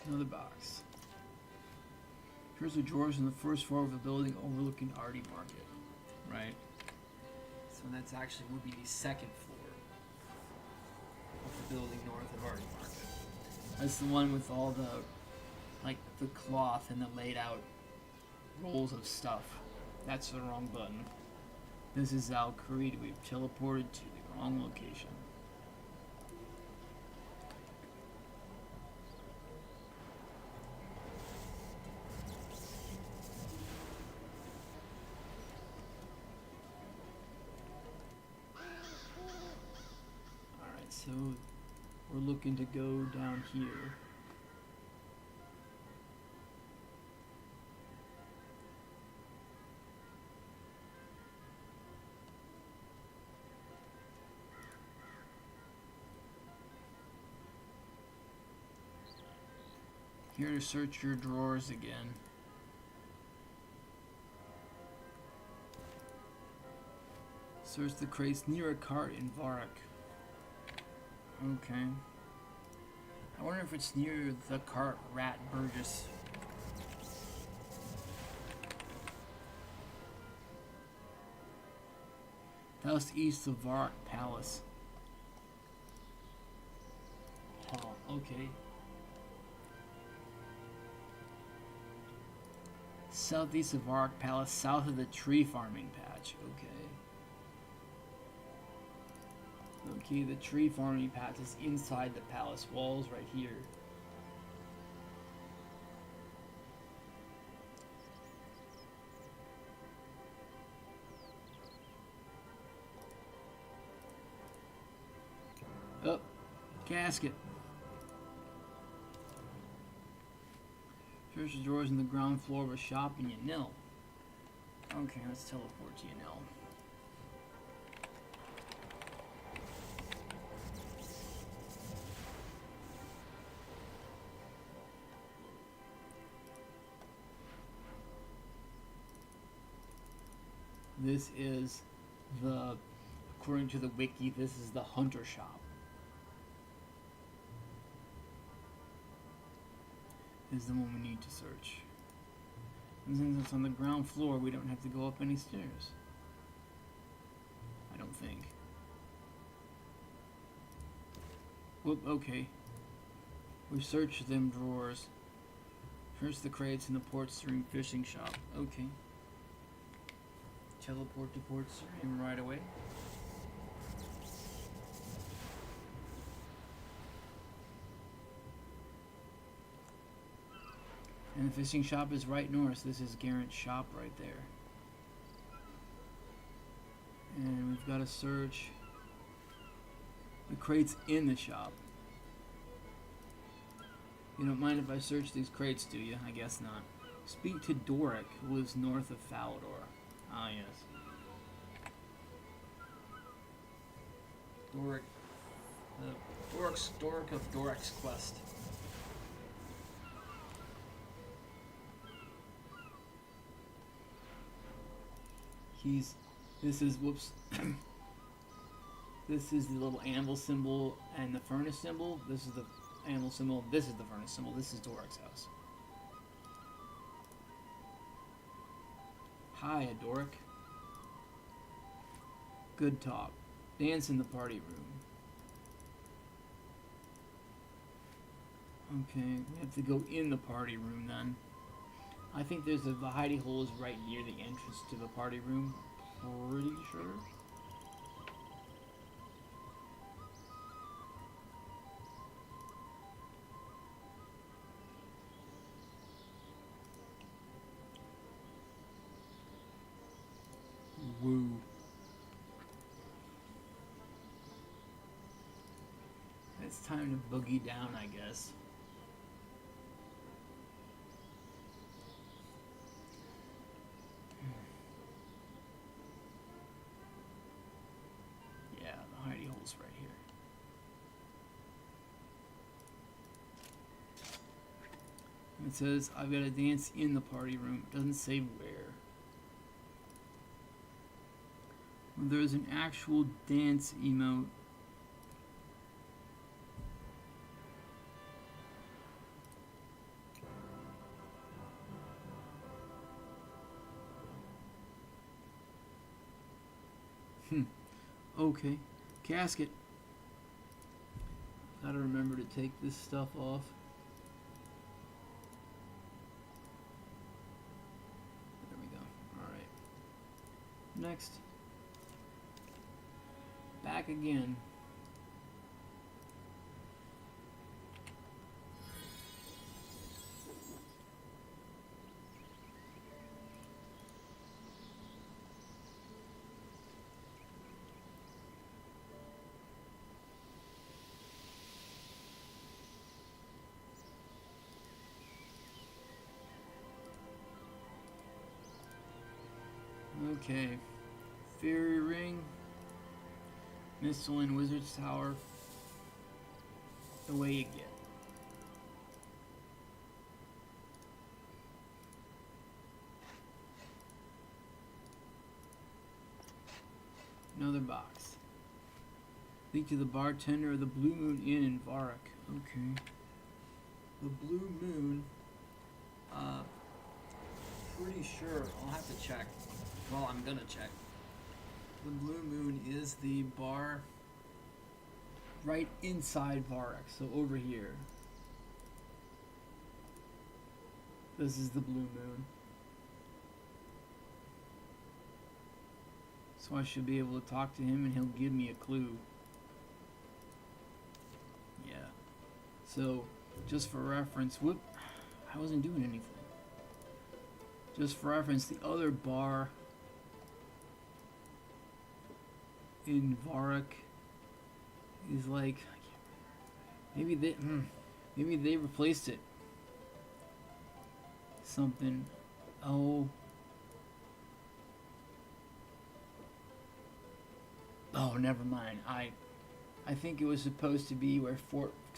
Another box. Here's the drawers on the first floor of the building overlooking Artie Market. Right? So that's actually would be the second floor of the building north of Artie Market. That's the one with all the, like, the cloth and the laid out rolls of stuff. That's the wrong button. This is Al Creed. We've teleported to the wrong location. Alright, so we're looking to go down here. Here to search your drawers again. Search the crates near a cart in Varrock. Okay. I wonder if it's near the cart Rat Burgess. Just east of Varrock Palace. Huh, okay. Southeast of Varrock Palace, south of the tree farming patch. Okay. Okay, the tree farming patch is inside the palace walls right here. Oh, casket. Search the drawers on the ground floor of a shop in Yanil. Okay, let's teleport to Yanil. This is the, according to the wiki, this is the hunter shop. Is the one we need to search. And since it's on the ground floor, we don't have to go up any stairs. I don't think. Whoop, okay. We searched them drawers. Search the crates in the Port Stream fishing shop. Okay. Teleport to Port Stream right away. And the fishing shop is right north. This is Garant's shop right there. And we've got to search the crates in the shop. You don't mind if I search these crates, do you? I guess not. Speak to Doric, who lives north of Falador. Ah, yes. Doric. Doric of Doric's quest. This is the little anvil symbol and the furnace symbol. This is the anvil symbol, this is the furnace symbol, this is Doric's house. Hi, Doric. Good talk. Dance in the party room. Okay, we have to go in the party room then. I think there's the hidey hole is right near the entrance to the party room. Pretty sure. Woo. It's time to boogie down, I guess. Yeah, the hidey hole's right here. It says, I've got to dance in the party room. It doesn't say where. There's an actual dance emote. Okay. Casket. Gotta remember to take this stuff off. Next. Back again. Okay. Fairy Ring. Missile and Wizard's Tower. The way you get. Another box. Link to the bartender of the Blue Moon Inn in Varrock. Okay. The Blue Moon. Pretty sure. I'll have to check. Well, I'm gonna check. The Blue Moon is the bar right inside Varrock, so over here. This is the Blue Moon. So I should be able to talk to him and he'll give me a clue. Yeah. So, just for reference, whoop, I wasn't doing anything. Just for reference, the other bar in Varrock is like, maybe they replaced it. Something. Oh, never mind. I think it was supposed to be where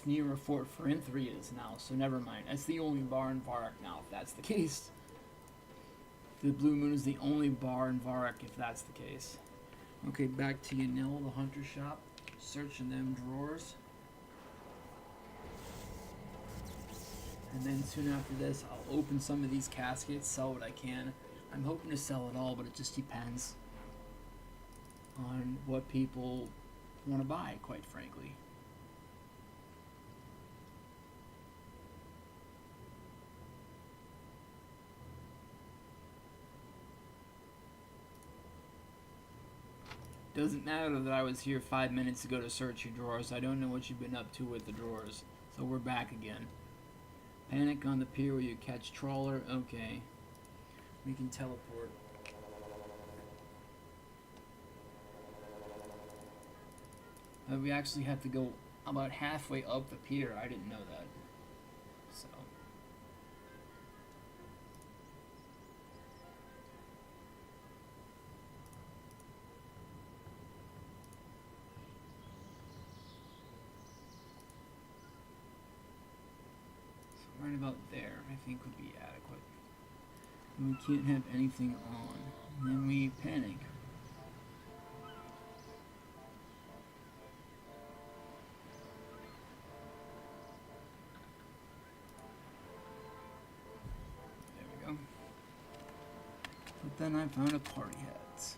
near where Fort Firenthry is now. So never mind. That's the only bar in Varrock now. If that's the case, the Blue Moon is the only bar in Varrock. If that's the case. Okay, back to Yanil, the hunter shop. Searching them drawers. And then soon after this, I'll open some of these caskets, sell what I can. I'm hoping to sell it all, but it just depends on what people want to buy, quite frankly. Doesn't matter that I was here 5 minutes ago to search your drawers. I don't know what you've been up to with the drawers. So we're back again. Panic on the pier where you catch trawler. Okay. We can teleport. We actually have to go about halfway up the pier. I didn't know that. So. Right about there, I think would be adequate. And we can't have anything on. And then we panic. There we go. But then I found a party hats.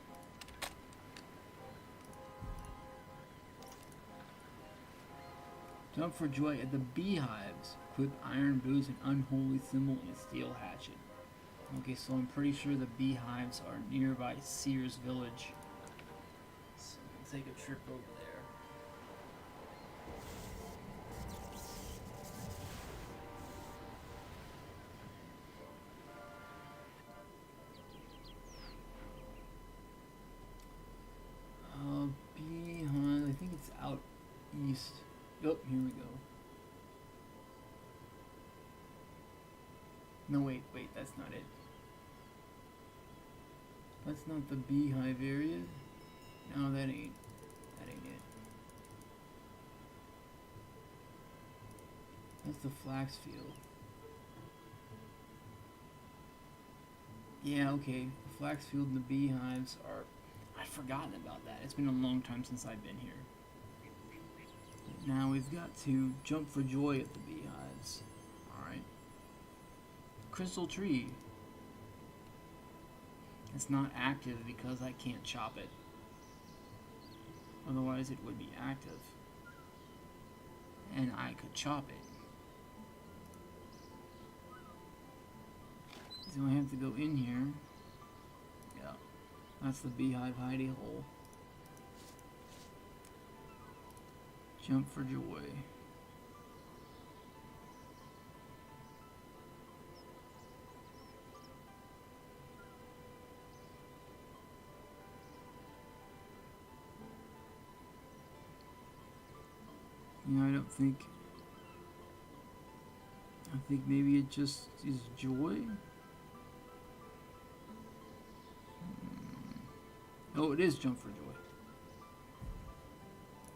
Jump for joy at the beehives. Equip iron boots, an unholy symbol, and a steel hatchet. Okay, so I'm pretty sure the beehives are nearby Sears Village. So we'll take a trip over there. Beehive, I think it's out east. Oh, here we go. No, wait, that's not it. That's not the beehive area. No, that ain't it. That's the flax field. Yeah, okay. The flax field and the beehives are... I've forgotten about that. It's been a long time since I've been here. Now we've got to jump for joy at the beehives. Alright. Crystal tree. It's not active because I can't chop it. Otherwise it would be active. And I could chop it. So I have to go in here. Yeah. That's the beehive hidey hole. Jump for joy. Yeah, I don't think. I think maybe it just is joy. Oh, it is jump for joy.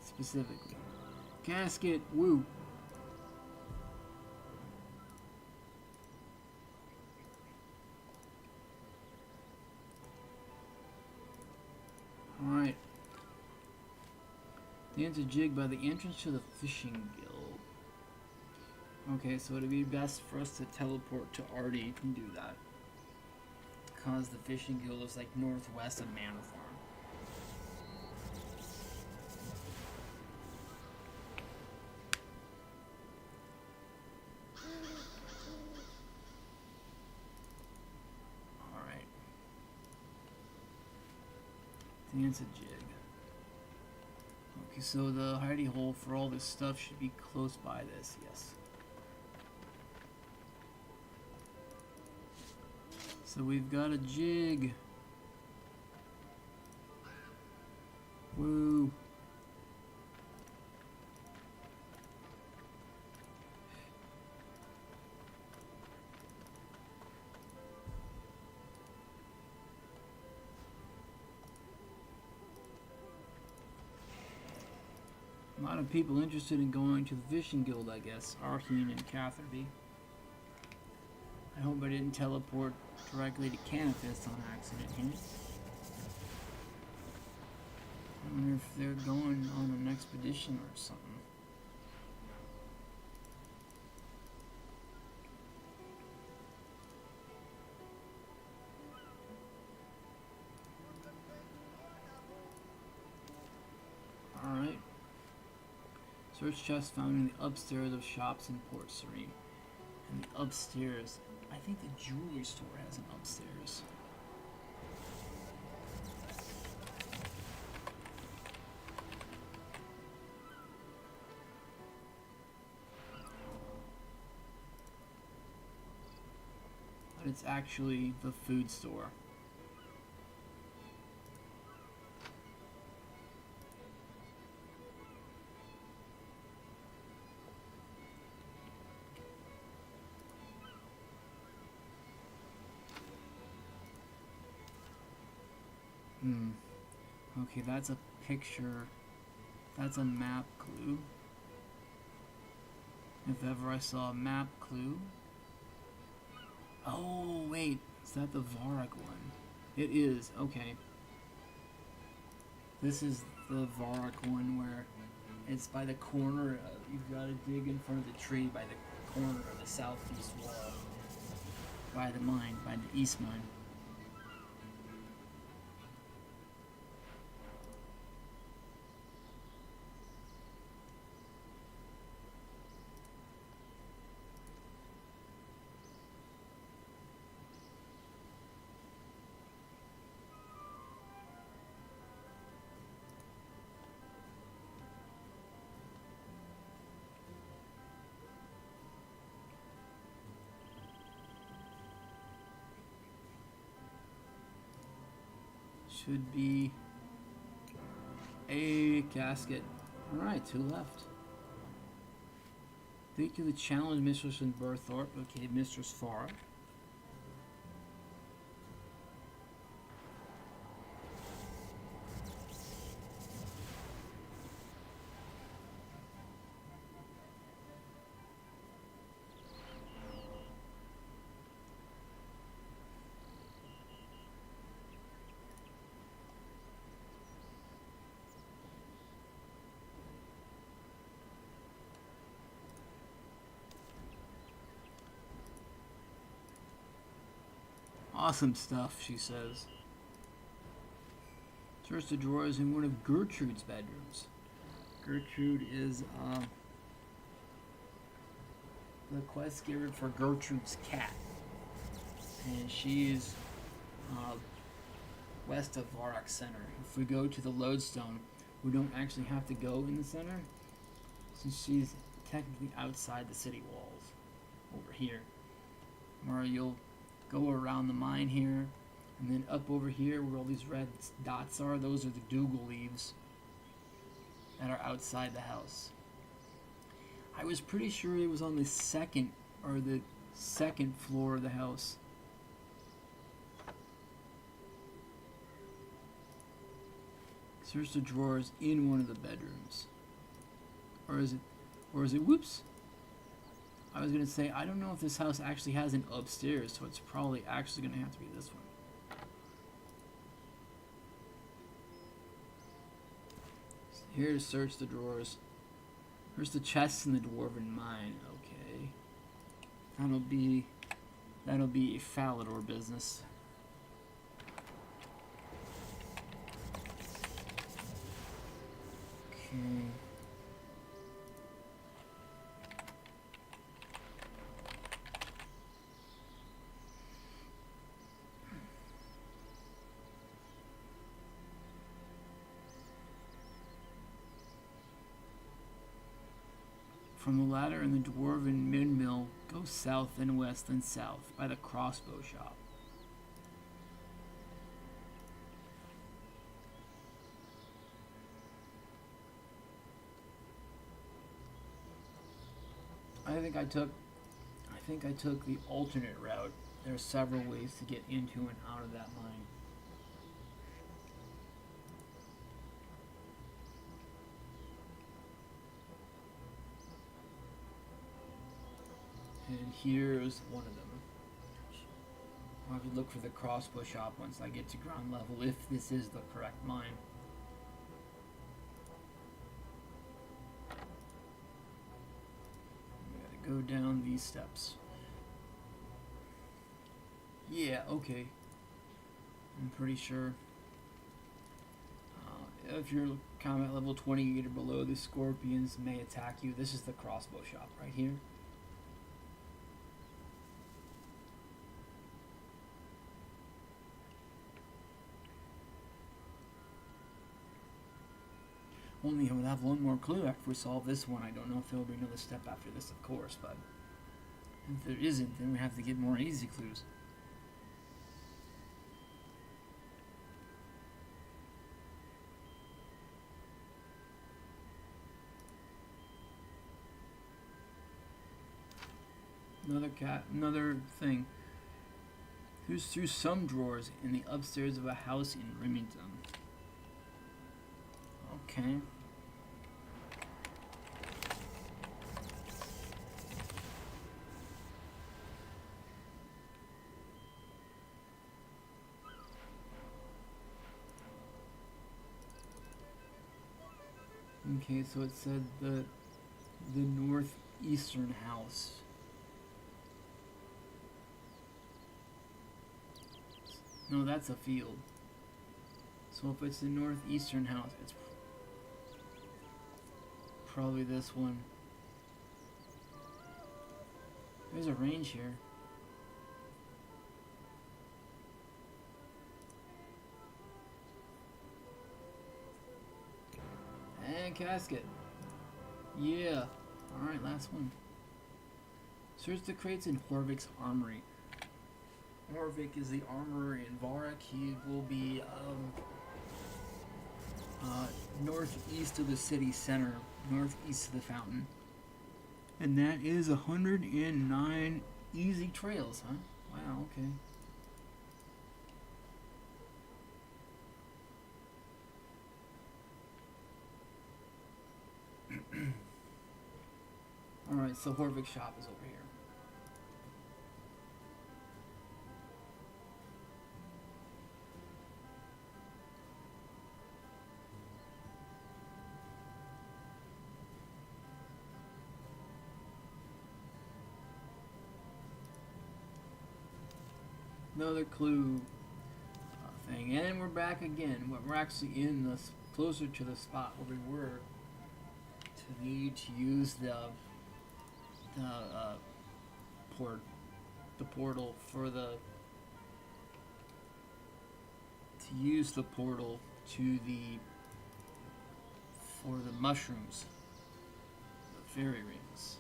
Specifically. Casket, woo. Alright. Dance a jig by the entrance to the fishing guild. Okay, so it'd be best for us to teleport to Artie and do that. Because the fishing guild is like northwest of Manor Farm. Alright. Dance a jig. Okay, so the hidey hole for all this stuff should be close by this, yes. So we've got a jig. Woo. A lot of people interested in going to the fishing guild, I guess. Arheen and Catherby. I hope I didn't teleport directly to Canifist on accident here. I wonder if they're going on an expedition or something. Alright. Search chest found in the upstairs of shops in Port Serene. And the upstairs, I think the jewelry store has an upstairs. But it's actually the food store. Okay, that's a picture. That's a map clue. If ever I saw a map clue. Oh, wait. Is that the Varrock one? It is. Okay. This is the Varrock one where it's by the corner. You've got to dig in front of the tree by the corner of the southeast wall. By the mine. By the east mine. Should be a casket. Alright, 2 left. Thank you to the challenge Mistress in Berthorpe. Okay, Mistress Farah. Awesome stuff, she says. Search the drawers in one of Gertrude's bedrooms. Gertrude is the quest giver for Gertrude's cat. And she is west of Varak Center. If we go to the lodestone, we don't actually have to go in the center, since she's technically outside the city walls over here. Where you'll go around the mine here, and then up over here where all these red dots are, those are the Dougal leaves that are outside the house. I was pretty sure it was on the second floor of the house. Search the drawers in one of the bedrooms. Or is it, whoops. I was gonna say, I don't know if this house actually has an upstairs, so it's probably actually gonna have to be this one. So here to search the drawers. Here's the chests in the dwarven mine. Okay. That'll be a Falador business. Okay. From the ladder in the dwarven windmill, go south and west and south by the crossbow shop. I think I took the alternate route. There are several ways to get into and out of that mine. And here's one of them. I'll have to look for the crossbow shop once I get to ground level, if this is the correct mine. We gotta go down these steps. Yeah, okay. I'm pretty sure. If you're combat level 28 or below, the scorpions may attack you. This is the crossbow shop right here. Only I would have one more clue after we solve this one. I don't know if there will be another step after this, of course, but if there isn't, then we have to get more easy clues. Another thing. Who's through some drawers in the upstairs of a house in Remington? Okay. Okay, so it said the northeastern house. No, that's a field. So if it's the northeastern house, it's probably this one. There's a range here. And casket. Yeah. Alright, last one. Search the crates in Horvik's armory. Horvik is the armorer in Varak. He will be northeast of the city center, northeast of the fountain. And that is 109 easy trails, huh? Wow, okay. Alright, so Horvik's shop is over here. Another clue thing, and we're back again. We're actually in this closer to the spot where we were to need to use the portal for the to use the portal to the for the mushrooms, the fairy rings.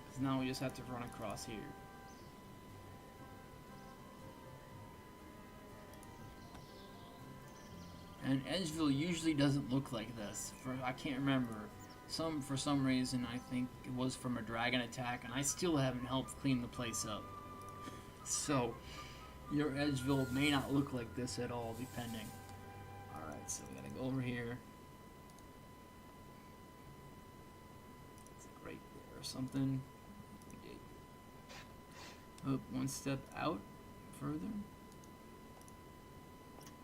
Because now we just have to run across here. And Edgeville usually doesn't look like this. I can't remember. For some reason, I think it was from a dragon attack, and I still haven't helped clean the place up. So, your Edgeville may not look like this at all, depending. Alright, so we gotta go over here. It's like right there or something. We did. Oh, one step out further.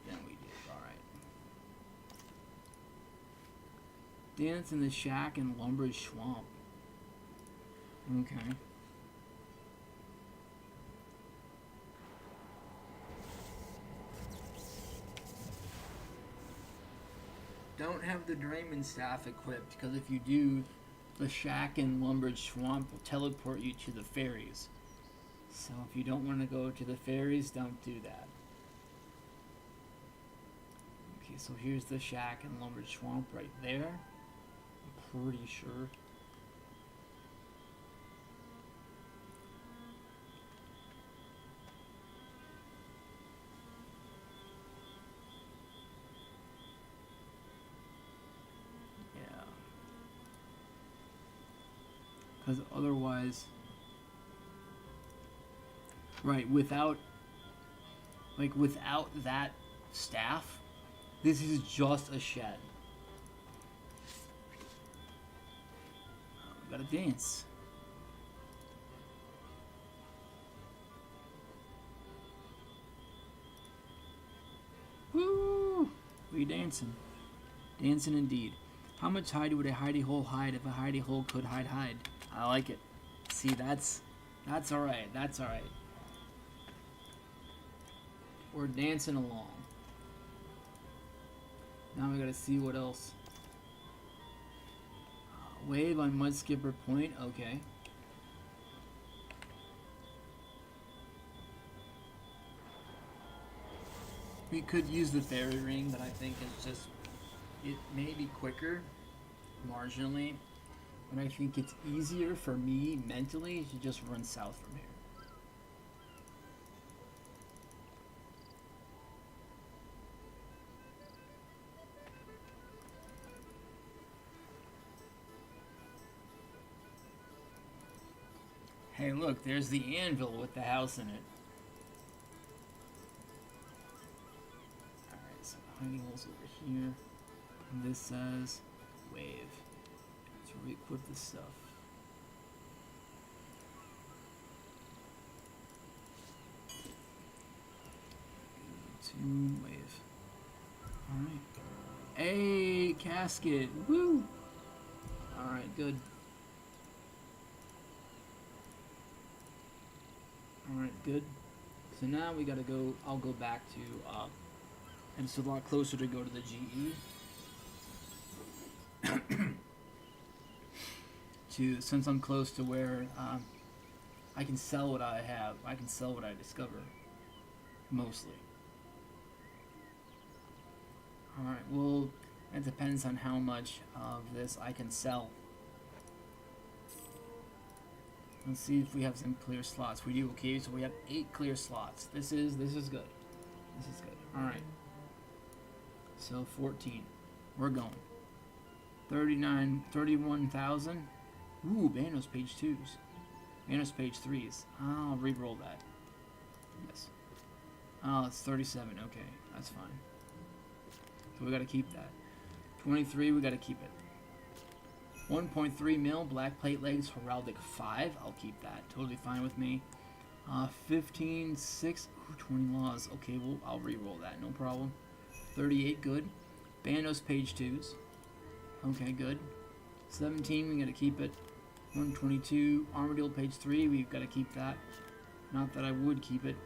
Then we did. Dance in the shack in Lumbridge Swamp. Okay. Don't have the Draymond staff equipped, because if you do, the shack in Lumbridge Swamp will teleport you to the fairies. So if you don't want to go to the fairies, don't do that. Okay, so here's the shack in Lumbridge Swamp right there. Pretty sure. Yeah. Because otherwise, right, without that staff, this is just a shed. Gotta dance. Woo! We dancing. Dancing indeed. How much hide would a hidey hole hide if a hidey hole could hide? I like it. See, that's alright. That's alright. We're dancing along. Now we gotta see what else. Wave on Mudskipper Point, okay. We could use the fairy ring, but I think it's just, it may be quicker, marginally, but I think it's easier for me mentally to just run south from here. Hey, look, there's the anvil with the house in it. Alright, so the hiding hole's over here. And this says wave. Let's re-equip this stuff. To wave. Alright. Hey, casket! Woo! Alright, good. Alright, good. So now we gotta go, I'll go back to, and it's a lot closer to go to the GE. Since I'm close to where, I can sell what I have. I can sell what I discover. Mostly. Alright, well, it depends on how much of this I can sell. Let's see if we have some clear slots. We do, okay, so we have 8 clear slots. This is good. This is good. Alright. So 14. We're going. 31,000. Ooh, Bandos page 2s. Bandos page 3s. I'll re-roll that. Yes. Oh, it's 37. Okay, that's fine. So we gotta keep that. 23, we gotta keep it. 1.3 mil, black plate legs, heraldic 5. I'll keep that. Totally fine with me. 15, 6, ooh, 20 laws. Okay, well, I'll re-roll that. No problem. 38, good. Bandos page 2s. Okay, good. 17, we gotta keep it. 122, Armadillo page 3. We've gotta keep that. Not that I would keep it.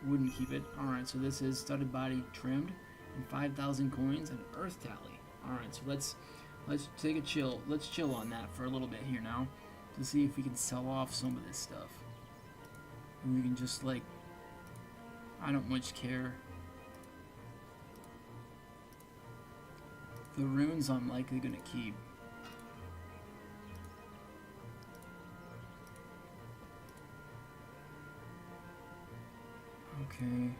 Wouldn't keep it. Alright, so this is studded body trimmed. And 5,000 coins and earth tally. Alright, so let's take a chill. Let's chill on that for a little bit here now to see if we can sell off some of this stuff. And we can just, like, I don't much care The runes I'm likely gonna keep. Okay.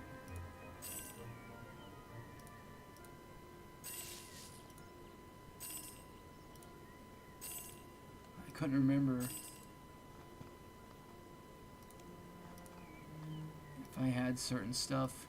I couldn't remember if I had certain stuff.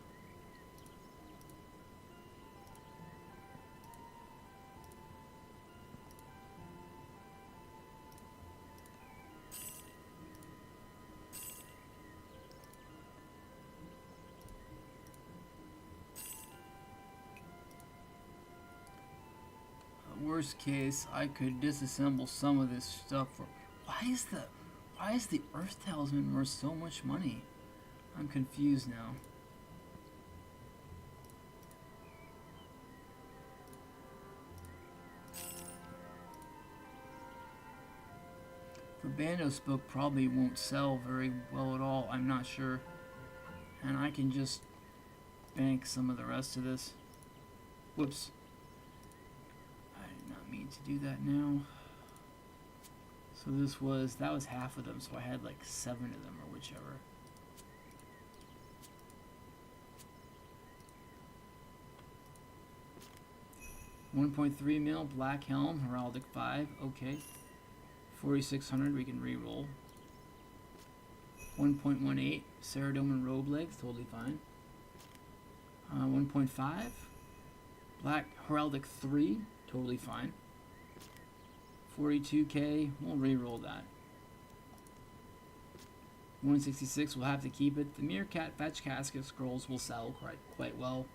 Worst case, I could disassemble some of this stuff. Why is the Earth Talisman worth so much money? I'm confused now. The Bandos book probably won't sell very well at all. I'm not sure, and I can just bank some of the rest of this. Whoops. To do that now. So that was half of them, so I had like 7 of them or whichever. $1.3 mil Black Helm, Heraldic 5, okay. 4,600 we can re-roll. 1.18 Saradomin Robe Legs, totally fine. 1.5 Black Heraldic 3, totally fine. 42k, we'll re-roll that. 166, we'll have to keep it. The Meerkat Fetch Casket Scrolls will sell quite well.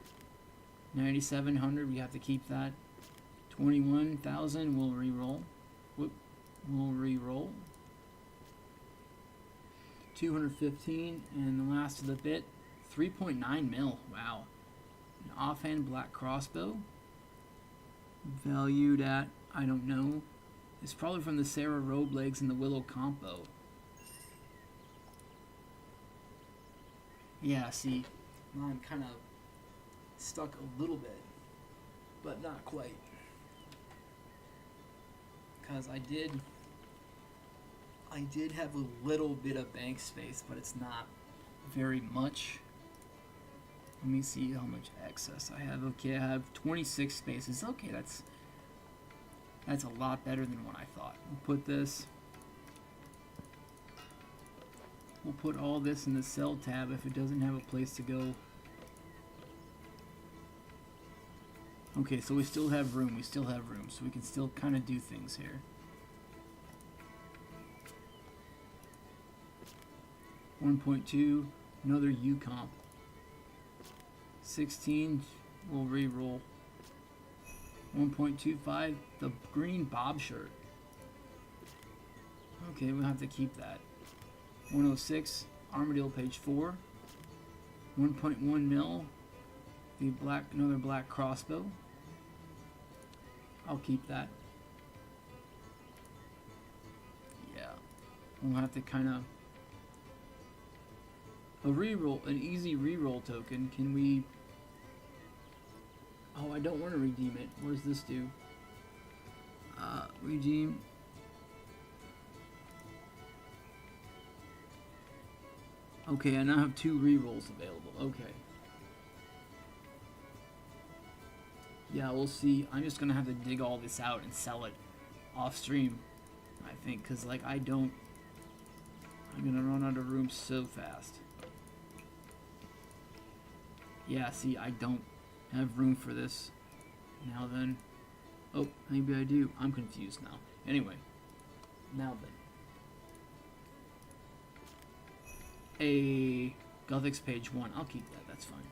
9,700, we have to keep that. 21,000, we'll re-roll. Whoop, we'll re-roll. 215, and the last of the bit, 3.9 mil, wow. An offhand black crossbow, valued at, I don't know, it's probably from the Sarah Robe Legs and the Willow Compo. Yeah, see, I'm kind of stuck a little bit, but not quite. Because I did have a little bit of bank space, but it's not very much. Let me see how much excess I have. Okay, I have 26 spaces. Okay, that's a lot better than what I thought. We'll put this. We'll put all this in the sell tab if it doesn't have a place to go. Okay, so we still have room. We still have room, so we can still kind of do things here. 1.2, another UComp. 16, we'll re-roll. 1.25, the green Bob shirt. Okay, we'll have to keep that. 106, Armadillo page 4. 1.1 mil, the another black crossbow. I'll keep that. Yeah, we'll have to kind of an easy re-roll token. Can we? Oh, I don't want to redeem it. What does this do? Redeem. Okay, I now have 2 re-rolls available. Okay. Yeah, we'll see. I'm just gonna have to dig all this out and sell it off stream, I think, because like I'm gonna run out of room so fast. Yeah, see, I don't have room for this. Now then. Oh, maybe I do. I'm confused now. Anyway. Now then. A Gothics page 1. I'll keep that. That's fine.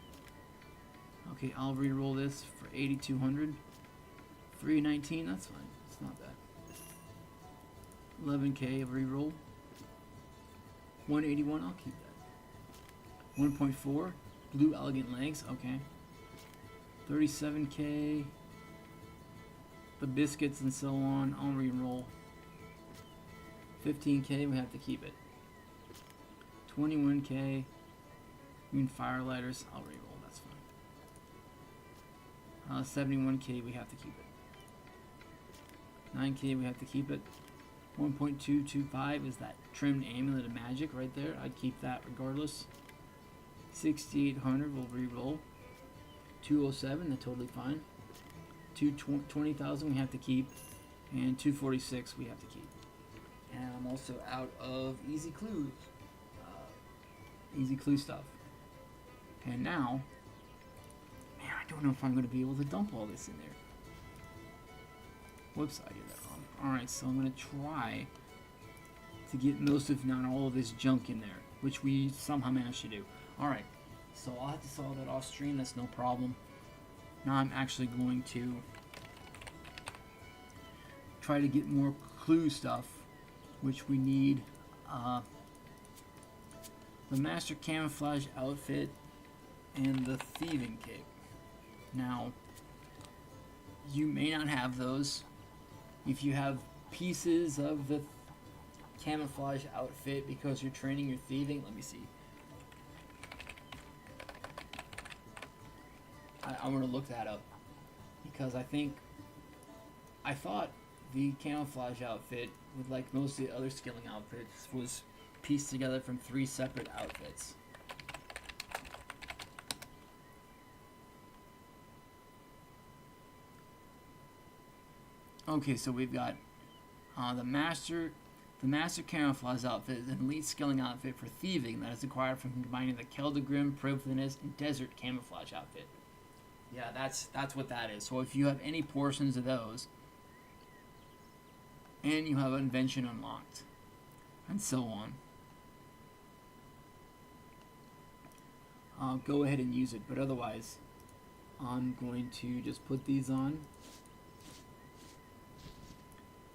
Okay, I'll re-roll this for 8,200. 319. That's fine. It's not bad. 11k of re-roll. 181. I'll keep that. 1.4. Blue Elegant Legs. Okay. 37k. The biscuits and so on. I'll re-roll. 15k. We have to keep it. 21k. Green Firelighters. I'll re-roll. That's fine. 71k. We have to keep it. 9k, we have to keep it. 1.225 is that trimmed amulet of magic right there. I'd keep that regardless. 6,800 will re-roll. 207, that's totally fine. 20,000 we have to keep. And 246 we have to keep. And I'm also out of easy clues. Easy clue stuff. And now, man, I don't know if I'm going to be able to dump all this in there. Whoops, I did that wrong. Alright, so I'm going to try to get most, if not all, of this junk in there, which we somehow managed to do. Alright, so I'll have to solve that off stream, that's no problem. Now I'm actually going to try to get more clue stuff, which we need. The Master Camouflage outfit and the Thieving Cape. Now, you may not have those. If you have pieces of the camouflage outfit because you're training your thieving, let me see. I'm going to look that up because I thought the camouflage outfit, with like most of the other skilling outfits, was pieced together from 3 separate outfits. Okay, so we've got the Master Camouflage outfit is an elite skilling outfit for thieving that is acquired from combining the Keldagrim, Privileness, and Desert Camouflage outfit. Yeah, that's what that is. So if you have any portions of those, and you have Invention unlocked, and so on, go ahead and use it. But otherwise, I'm going to just put these on.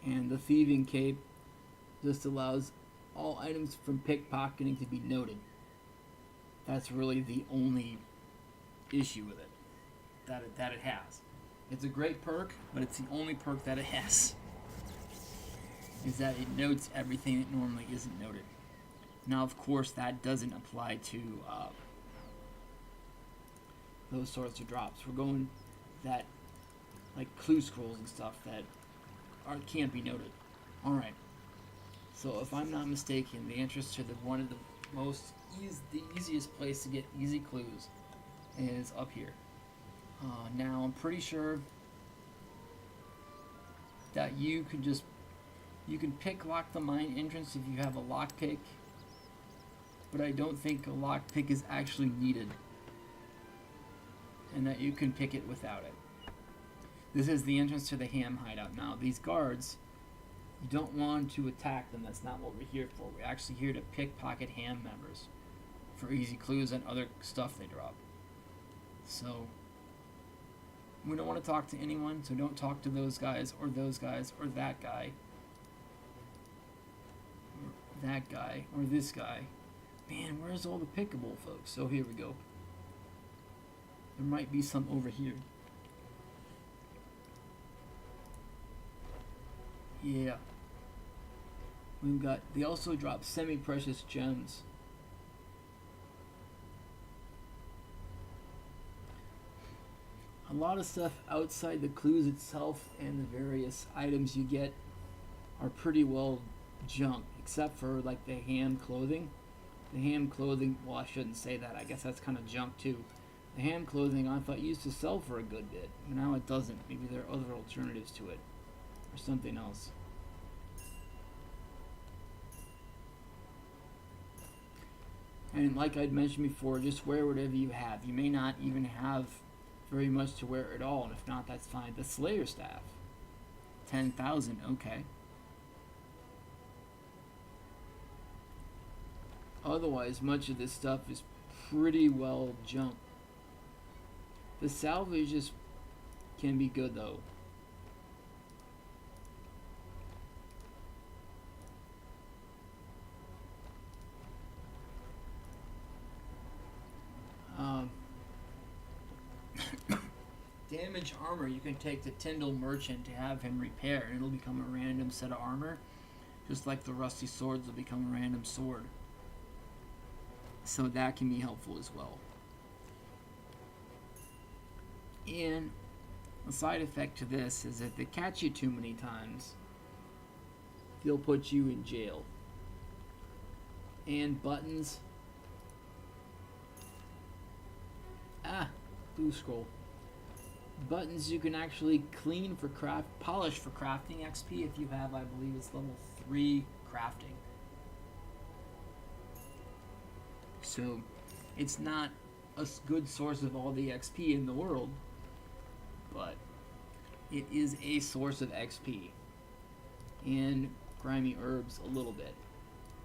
And the Thieving Cape just allows all items from pickpocketing to be noted. That's really the only issue with it that it has. It's a great perk, but it's the only perk that it has, is that it notes everything that normally isn't noted. Now, of course, that doesn't apply to those sorts of drops. We're going that, like clue scrolls and stuff that can't be noted. Alright, so if I'm not mistaken, the entrance to one of the easiest place to get easy clues is up here. Now, I'm pretty sure that you can pick lock the mine entrance if you have a lockpick, but I don't think a lockpick is actually needed, and that you can pick it without it. This is the entrance to the ham hideout. Now, these guards, you don't want to attack them. That's not what we're here for. We're actually here to pickpocket ham members for easy clues and other stuff they drop. So, we don't want to talk to anyone, so don't talk to those guys, or that guy, or that guy, or this guy. Man, where's all the pickable folks? So here we go. There might be some over here. Yeah. They also drop semi-precious gems. A lot of stuff outside the clues itself and the various items you get are pretty well junk, except for like the ham clothing. The ham clothing, well, I shouldn't say that. I guess that's kind of junk too. The ham clothing I thought used to sell for a good bit. Now it doesn't. Maybe there are other alternatives to it, or something else. And like I'd mentioned before, just wear whatever you have. You may not even have very much to wear at all, and if not, that's fine. The Slayer Staff, 10,000, okay. Otherwise, much of this stuff is pretty well junk. The salvages can be good though. Damaged armor you can take to Tyndall Merchant to have him repair, and it'll become a random set of armor, just like the rusty swords will become a random sword. So that can be helpful as well. And The side effect to this is if they catch you too many times, they'll put you in jail. And buttons. Blue scroll. Buttons you can actually clean for polish for crafting XP if you have, I believe it's level 3 crafting. So it's not a good source of all the XP in the world, but it is a source of XP. And grimy herbs a little bit.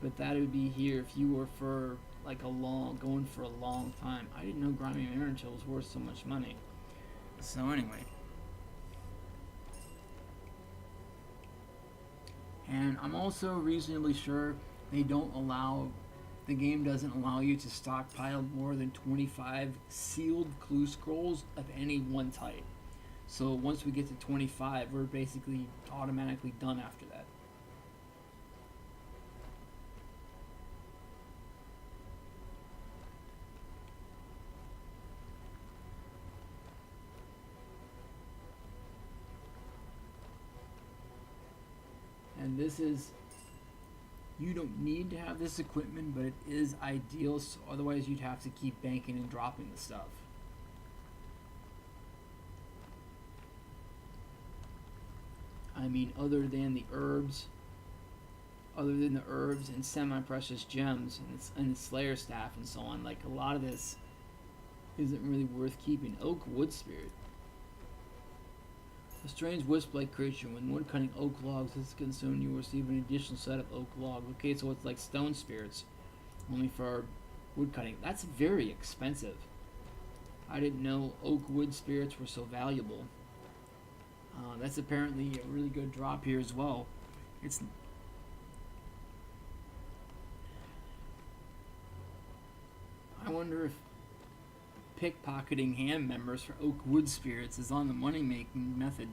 But that would be here if you were for like going for a long time. I didn't know grimy Marital was worth so much money. So anyway. And I'm also reasonably sure the game doesn't allow you to stockpile more than 25 sealed clue scrolls of any one type. So once we get to 25, we're basically automatically done after that. And this is, you don't need to have this equipment, but it is ideal, so otherwise you'd have to keep banking and dropping the stuff. I mean, other than the herbs and semi-precious gems and the Slayer staff and so on, like a lot of this isn't really worth keeping. Oak wood spirit. A strange wisp-like creature. When wood cutting oak logs is consumed, you will receive an additional set of oak logs. Okay, so it's like stone spirits, only for wood cutting. That's very expensive. I didn't know oak wood spirits were so valuable. That's apparently a really good drop here as well. I wonder if pickpocketing hand members for oak wood spirits is on the money making method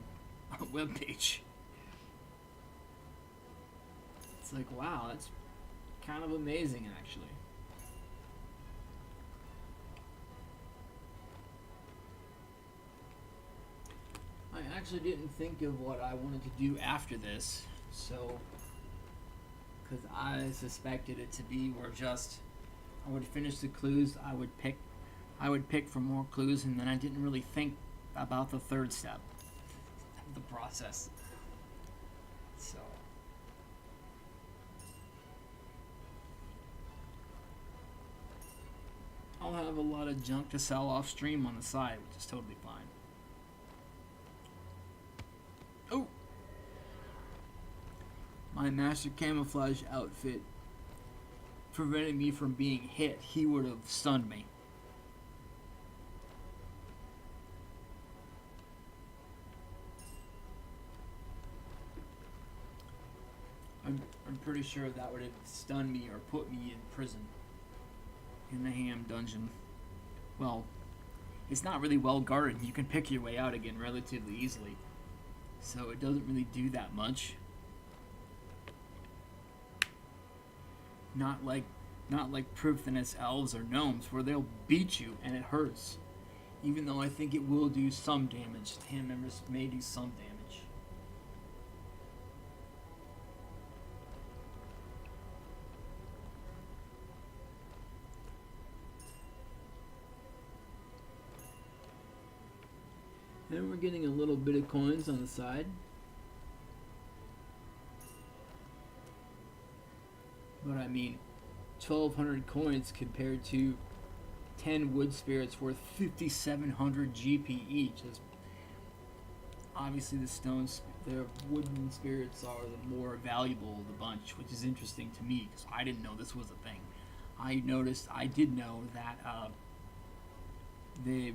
webpage. It's like, wow, that's kind of amazing actually. I actually didn't think of what I wanted to do after this, so because I suspected it to be where just I would finish the clues, I would pick for more clues, and then I didn't really think about the third step of the process. So I'll have a lot of junk to sell off stream on the side, which is totally fine. Oh! My master camouflage outfit prevented me from being hit. He would have stunned me. I'm pretty sure that would have stunned me or put me in prison. In the Ham dungeon. Well, it's not really well guarded. You can pick your way out again relatively easily. So it doesn't really do that much. Not like Proofthiness elves or gnomes where they'll beat you and it hurts. Even though I think it will do some damage. Hand members may do some damage. And we're getting a little bit of coins on the side. But I mean, 1,200 coins compared to 10 wood spirits worth 5,700 GP each. Is obviously the wooden spirits are the more valuable of the bunch, which is interesting to me because I didn't know this was a thing. I did know that the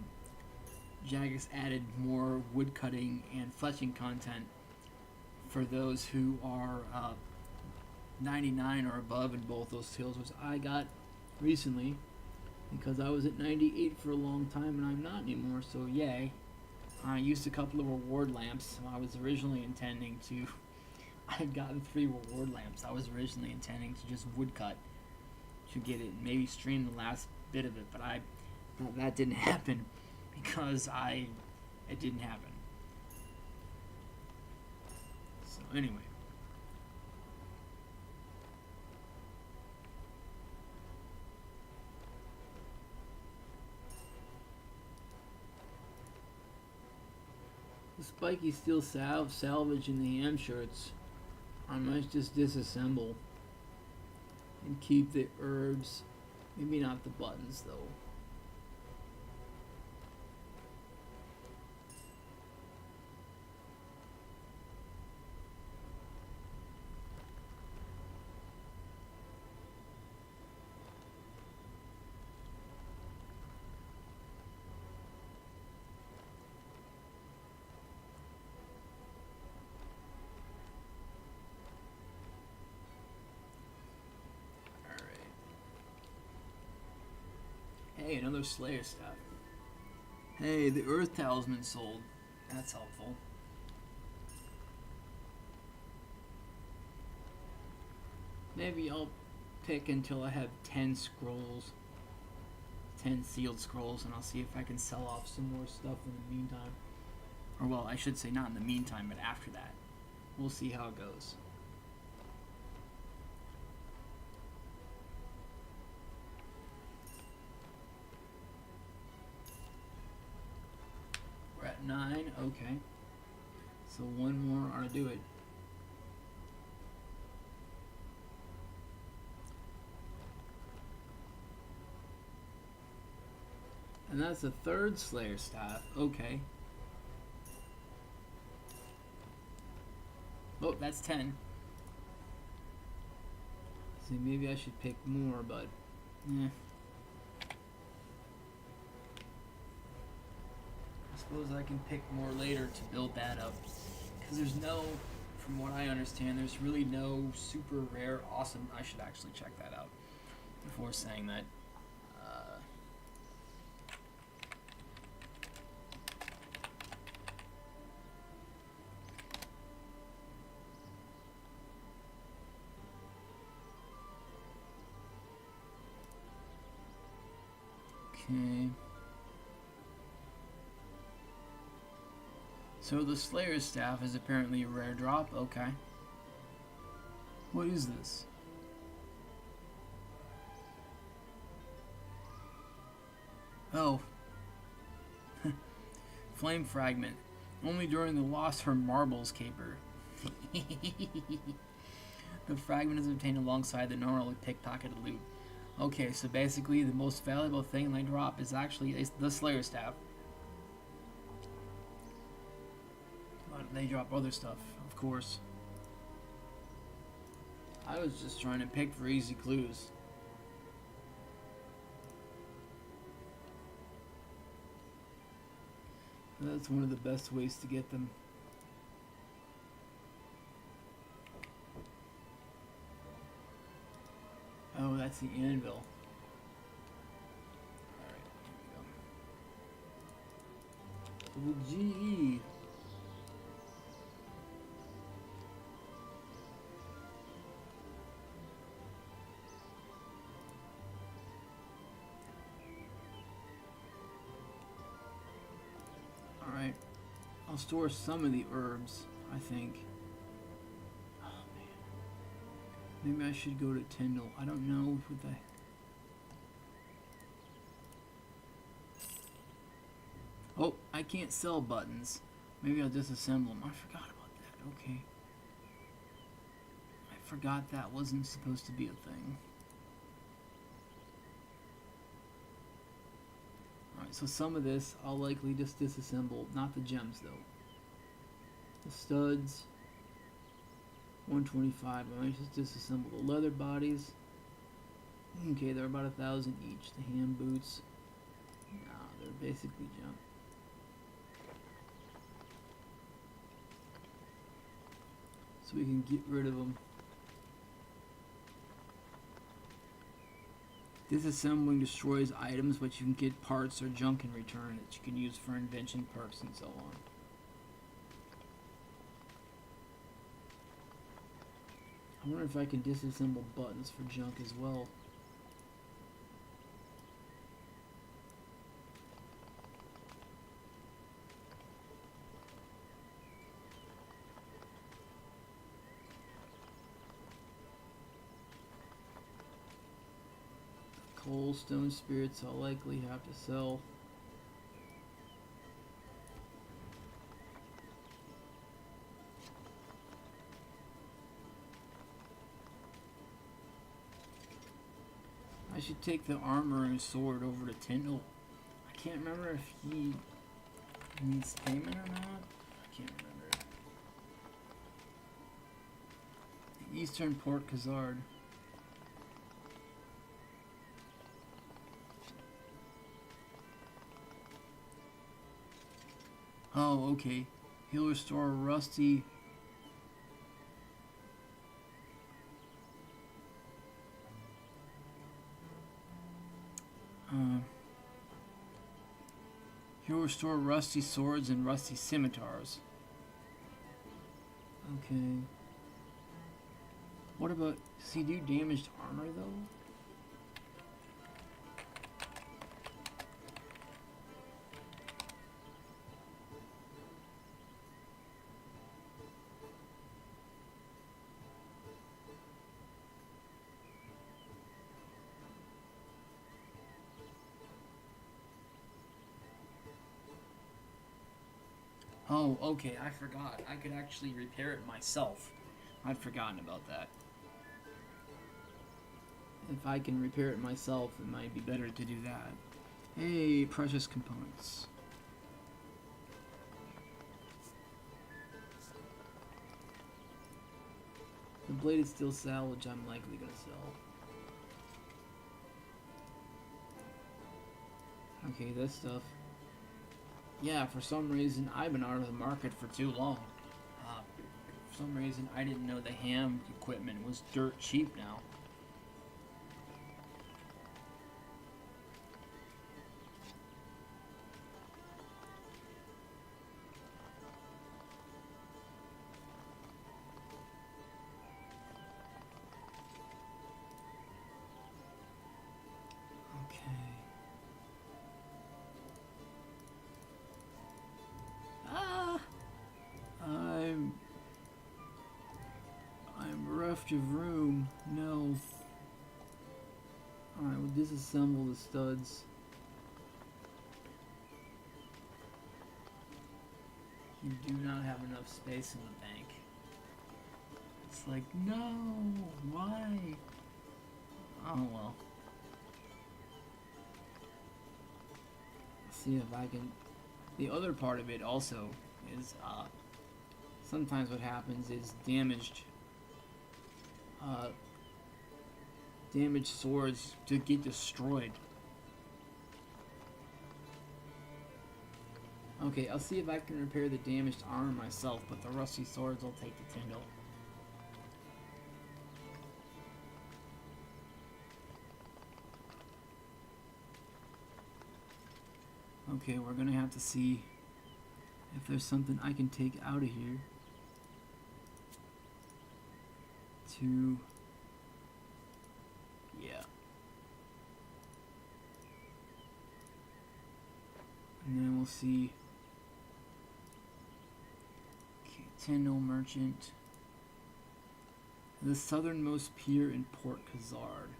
Jagex added more wood cutting and fletching content for those who are 99 or above in both those skills, which I got recently because I was at 98 for a long time and I'm not anymore, so yay. I used a couple of reward lamps. I was originally intending to I had gotten 3 reward lamps. I was originally intending to just woodcut to get it, maybe stream the last bit of it, but that didn't happen because it didn't happen. So anyway. The spiky steel salvage in the ham shirts. I might just disassemble and keep the herbs. Maybe not the buttons though. Hey, another Slayer stuff. Hey, the Earth Talisman sold. That's helpful. Maybe I'll pick until I have 10 scrolls. 10 sealed scrolls, and I'll see if I can sell off some more stuff in the meantime. Or, well, I should say not in the meantime, but after that. We'll see how it goes. We're at 9, okay. So one more ought to do it. And that's the third Slayer staff, okay. Oh, that's 10. See, maybe I should pick more, but I suppose I can pick more later to build that up. Because there's no, from what I understand, there's really no super rare, awesome. I should actually check that out before saying that. Okay. So the Slayer's staff is apparently a rare drop. Okay. What is this? Oh. Flame fragment. Only during the Lost Her Marbles caper. The fragment is obtained alongside the normally pickpocketed loot. Okay, so basically the most valuable thing they drop is actually the Slayer staff. But they drop other stuff, of course. I was just trying to pick for easy clues. That's one of the best ways to get them. Oh, that's the anvil. Alright, here we go. The GE. Alright. I'll store some of the herbs, I think. Maybe I should go to Tyndall. I don't know what the... Oh, I can't sell buttons. Maybe I'll disassemble them. I forgot about that. Okay. I forgot that wasn't supposed to be a thing. Alright, so some of this I'll likely just disassemble. Not the gems, though. The studs... 125. I might just disassemble the leather bodies. Okay, they're about 1,000 each. The hand boots, nah, they're basically junk. So we can get rid of them. Disassembling destroys items, but you can get parts or junk in return that you can use for invention perks and so on. I wonder if I can disassemble buttons for junk as well. Coal, stone spirits I'll likely have to sell. I should take the armor and sword over to Tyndall. I can't remember if he needs payment or not. I can't remember. Eastern Port Khazard. Oh, okay. He'll restore rusty. He'll restore rusty swords and rusty scimitars. Okay. What about... Does he do damaged armor, though? Oh, okay, I forgot. I could actually repair it myself. I'd forgotten about that. If I can repair it myself, it might be better to do that. Hey, precious components. The bladed steel salvage I'm likely gonna sell. Okay, this stuff. Yeah, for some reason I've been out of the market for too long. For some reason I didn't know the ham equipment was dirt cheap now. Of room. No. Alright, we'll disassemble the studs. You do not have enough space in the bank. It's like, no, why? Oh well. Let's see if I can... The other part of it also is, sometimes what happens is damaged swords to get destroyed. Okay, I'll see if I can repair the damaged armor myself, but the rusty swords I'll take to Tyndall. Okay, we're gonna have to see if there's something I can take out of here to... Yeah. And then we'll see. Okay, Tyndall Merchant. The southernmost pier in Port Khazard.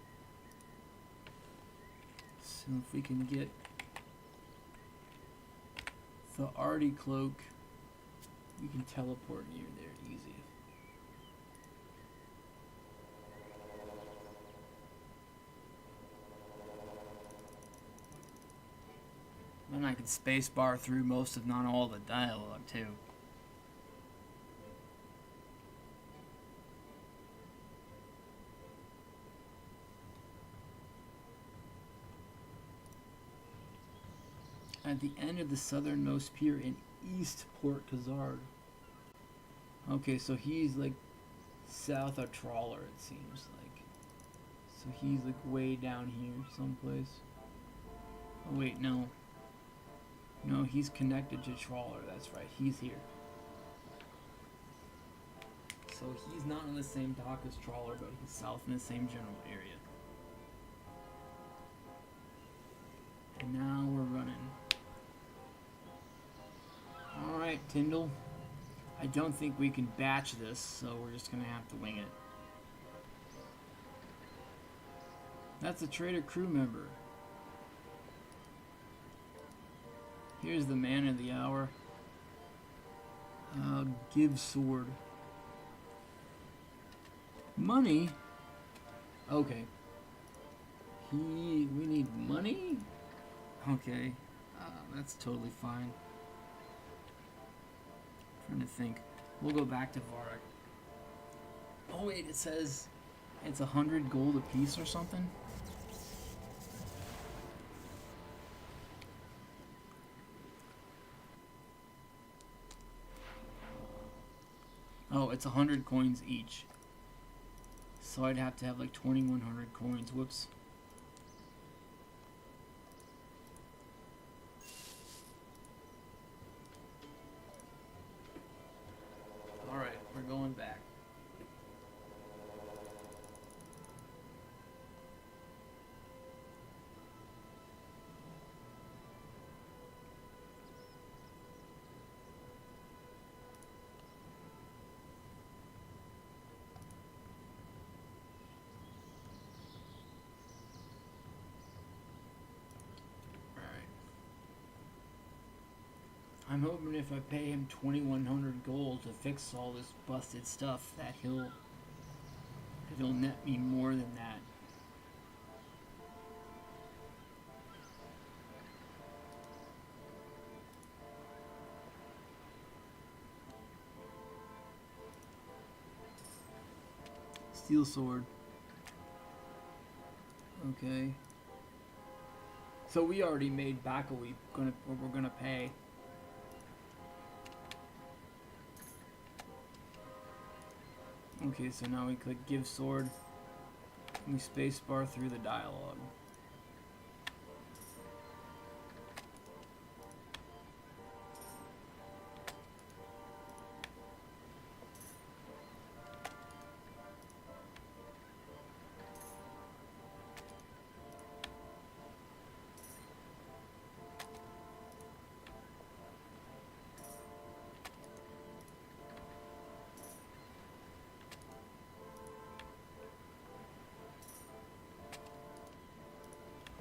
So if we can get the Artie cloak, we can teleport near there easy. And I can spacebar through most if not all the dialogue too. At the end of the southernmost pier in East Port Khazard. Okay, so he's like south of Trawler, it seems like. So he's like way down here someplace. Oh wait, no. No, he's connected to Trawler, that's right, he's here. So he's not in the same dock as Trawler, but he's south in the same general area. And now we're running. Alright, Tyndall. I don't think we can batch this, so we're just gonna have to wing it. That's a traitor crew member. Here's the man of the hour. Give sword. Money? Okay. We need money? Okay. That's totally fine. Trying to think. We'll go back to Varric. Oh wait, it says it's 100 gold apiece or something? Oh, it's 100 coins each. So I'd have to have like 2,100 coins. Whoops. Alright, we're going back. I'm hoping if I pay him 2,100 gold to fix all this busted stuff, that he'll net me more than that. Steel sword. Okay. So we already made back what we're gonna pay. Okay, so now we click give sword, and we spacebar through the dialogue.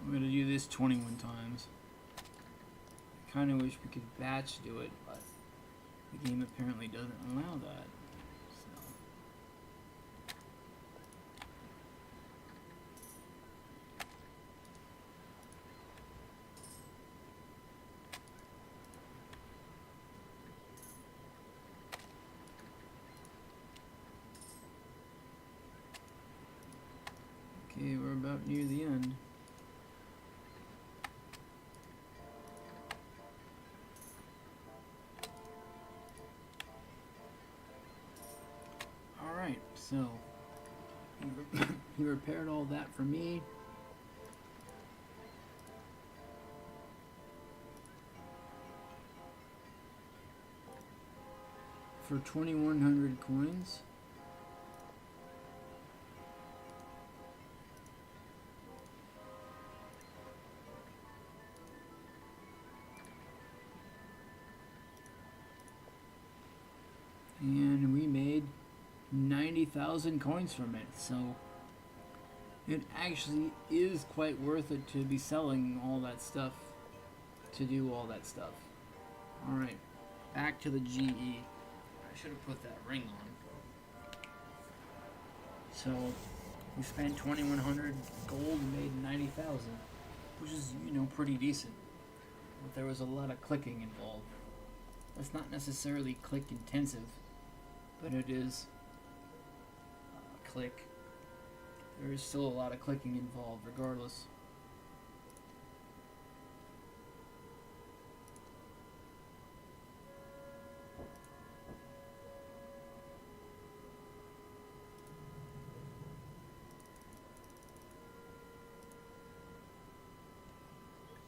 I'm gonna do this 21 times. I kinda wish we could batch do it, but the game apparently doesn't allow that. So. Okay, we're about near the end. So, he repaired all that for me. For 2,100 coins. And we made 90,000 coins from it, so it actually is quite worth it to be selling all that stuff, to do all that stuff. Alright, back to the GE. I should have put that ring on. So, we spent 2,100 gold and made 90,000, which is, you know, pretty decent. But there was a lot of clicking involved. That's not necessarily click intensive, but it is click. There is still a lot of clicking involved regardless.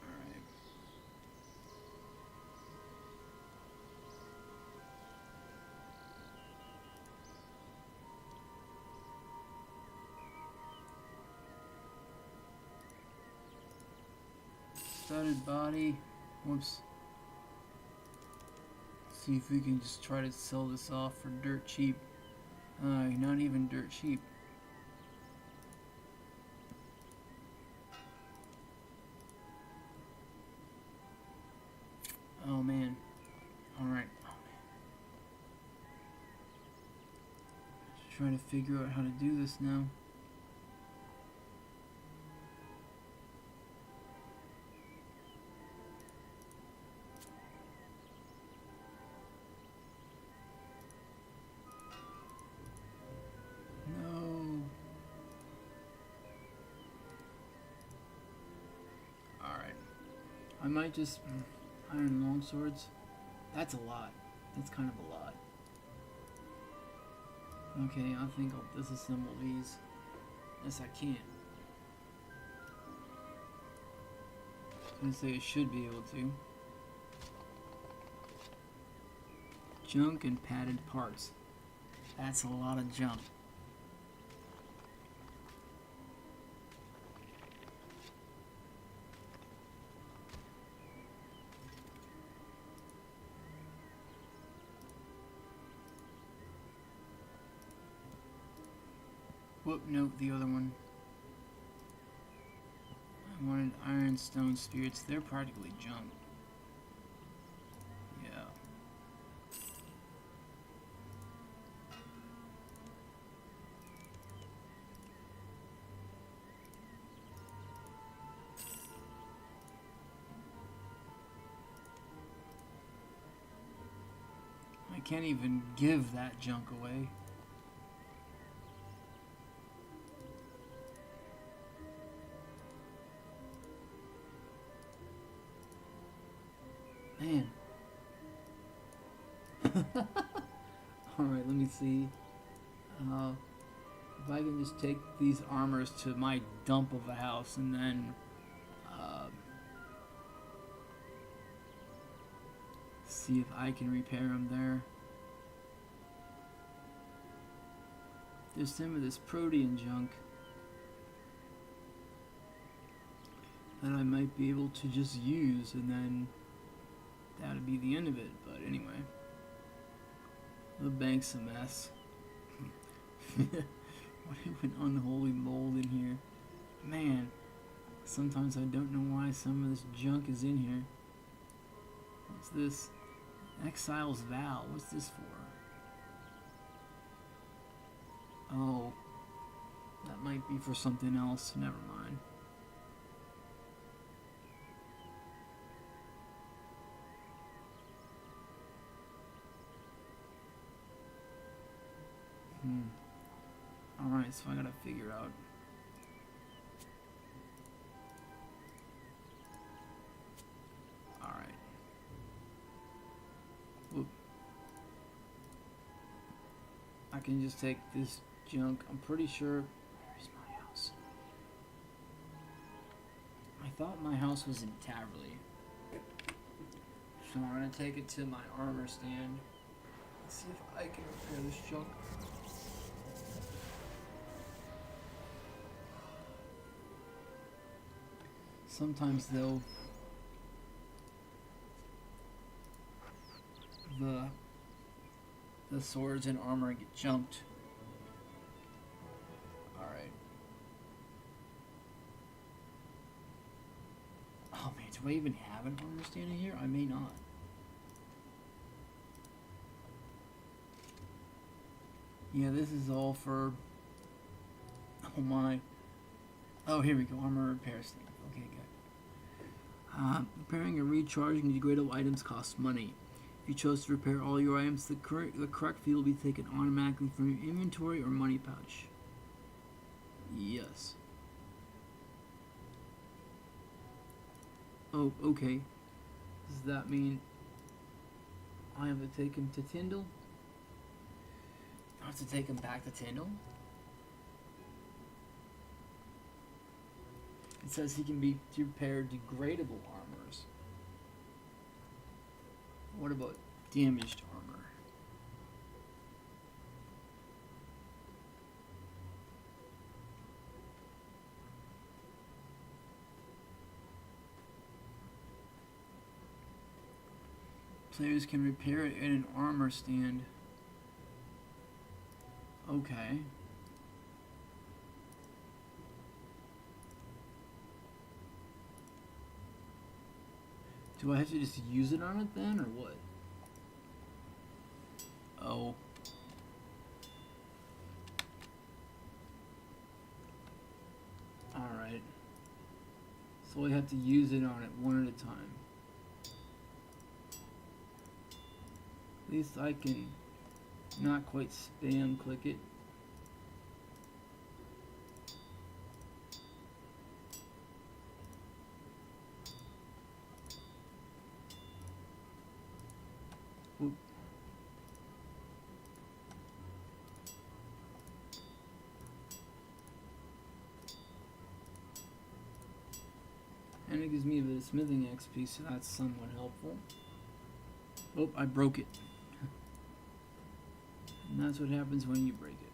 Alright. Studded body. Whoops. See if we can just try to sell this off for dirt cheap. Not even dirt cheap. Oh man. Alright. Just trying to figure out how to do this now. No. Alright. I might just iron longswords. That's a lot. That's kind of a lot. Okay, I think I'll disassemble these. Yes, I can. I was gonna say I should be able to. Junk and padded parts. That's a lot of junk. Whoop, no, the other one. I wanted ironstone spirits. They're practically junk. Yeah. I can't even give that junk away. Man. Alright, let me see. If I can just take these armors to my dump of a house and then see if I can repair them there. There's some of this protean junk that I might be able to just use, and then that'll be the end of it. But anyway, the bank's a mess. What an unholy mold in here. Man, sometimes I don't know why some of this junk is in here. What's this? Exile's Vow. What's this for? Oh, that might be for something else. Never mind. Alright, so I gotta figure out. Alright. Whoop. I can just take this junk. I'm pretty sure. Where's my house? I thought my house was in Taverley. So I'm gonna take it to my armor stand. Let's see if I can repair this junk. Sometimes though, the swords and armor get junked. Alright. Oh man, do I even have an armor stand in here? I may not. Yeah, this is all for... Oh my. Oh, here we go. Armor repair stand. Okay, good. Repairing and recharging degradable items costs money. If you chose to repair all your items, the correct fee will be taken automatically from your inventory or money pouch. Yes. Oh, okay. Does that mean I have to take him to Tyndall? I have to take him back to Tyndall? It says he can be repaired degradable armors. What about damaged armor? Players can repair it in an armor stand. Okay. Do I have to just use it on it then, or what? Oh. Alright. So I have to use it on it one at a time. At least I can not quite spam click it. Oop. And it gives me a bit of smithing XP, so that's somewhat helpful. Oh, I broke it. And that's what happens when you break it.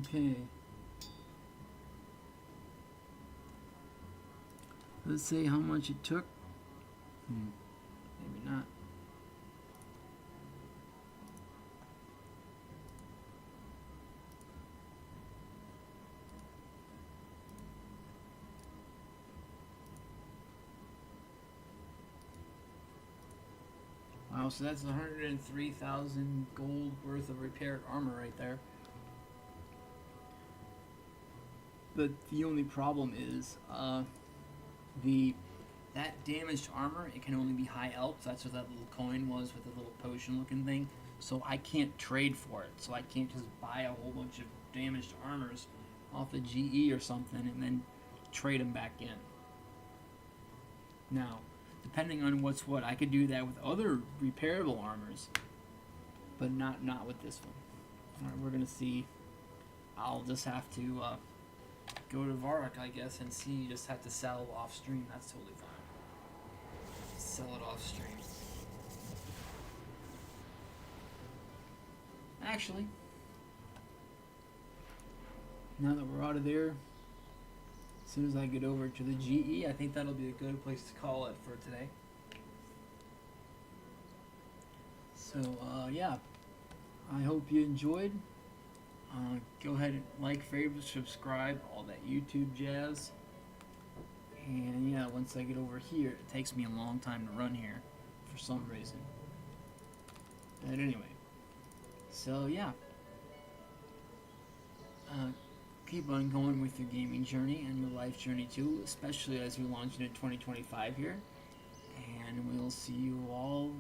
Okay. Let's say how much it took. Maybe not. Wow, so that's 103,000 gold worth of repaired armor right there. But the only problem is, that damaged armor, it can only be high elk. So that's what that little coin was with the little potion looking thing. So I can't trade for it. So I can't just buy a whole bunch of damaged armors off the GE or something and then trade them back in. Now, depending on what's what, I could do that with other repairable armors, but not with this one. Alright, we're gonna see. I'll just have to go to Varrock, I guess, and see. You just have to sell off stream. That's totally fine. Sell it off stream. Actually, now that we're out of there, as soon as I get over to the GE, I think that'll be a good place to call it for today. So, yeah. I hope you enjoyed. Go ahead and like, favorite, subscribe, all that YouTube jazz. And yeah, once I get over here, it takes me a long time to run here for some reason. But anyway, so yeah. Keep on going with your gaming journey and your life journey too, especially as we launch into 2025 here. And we'll see you all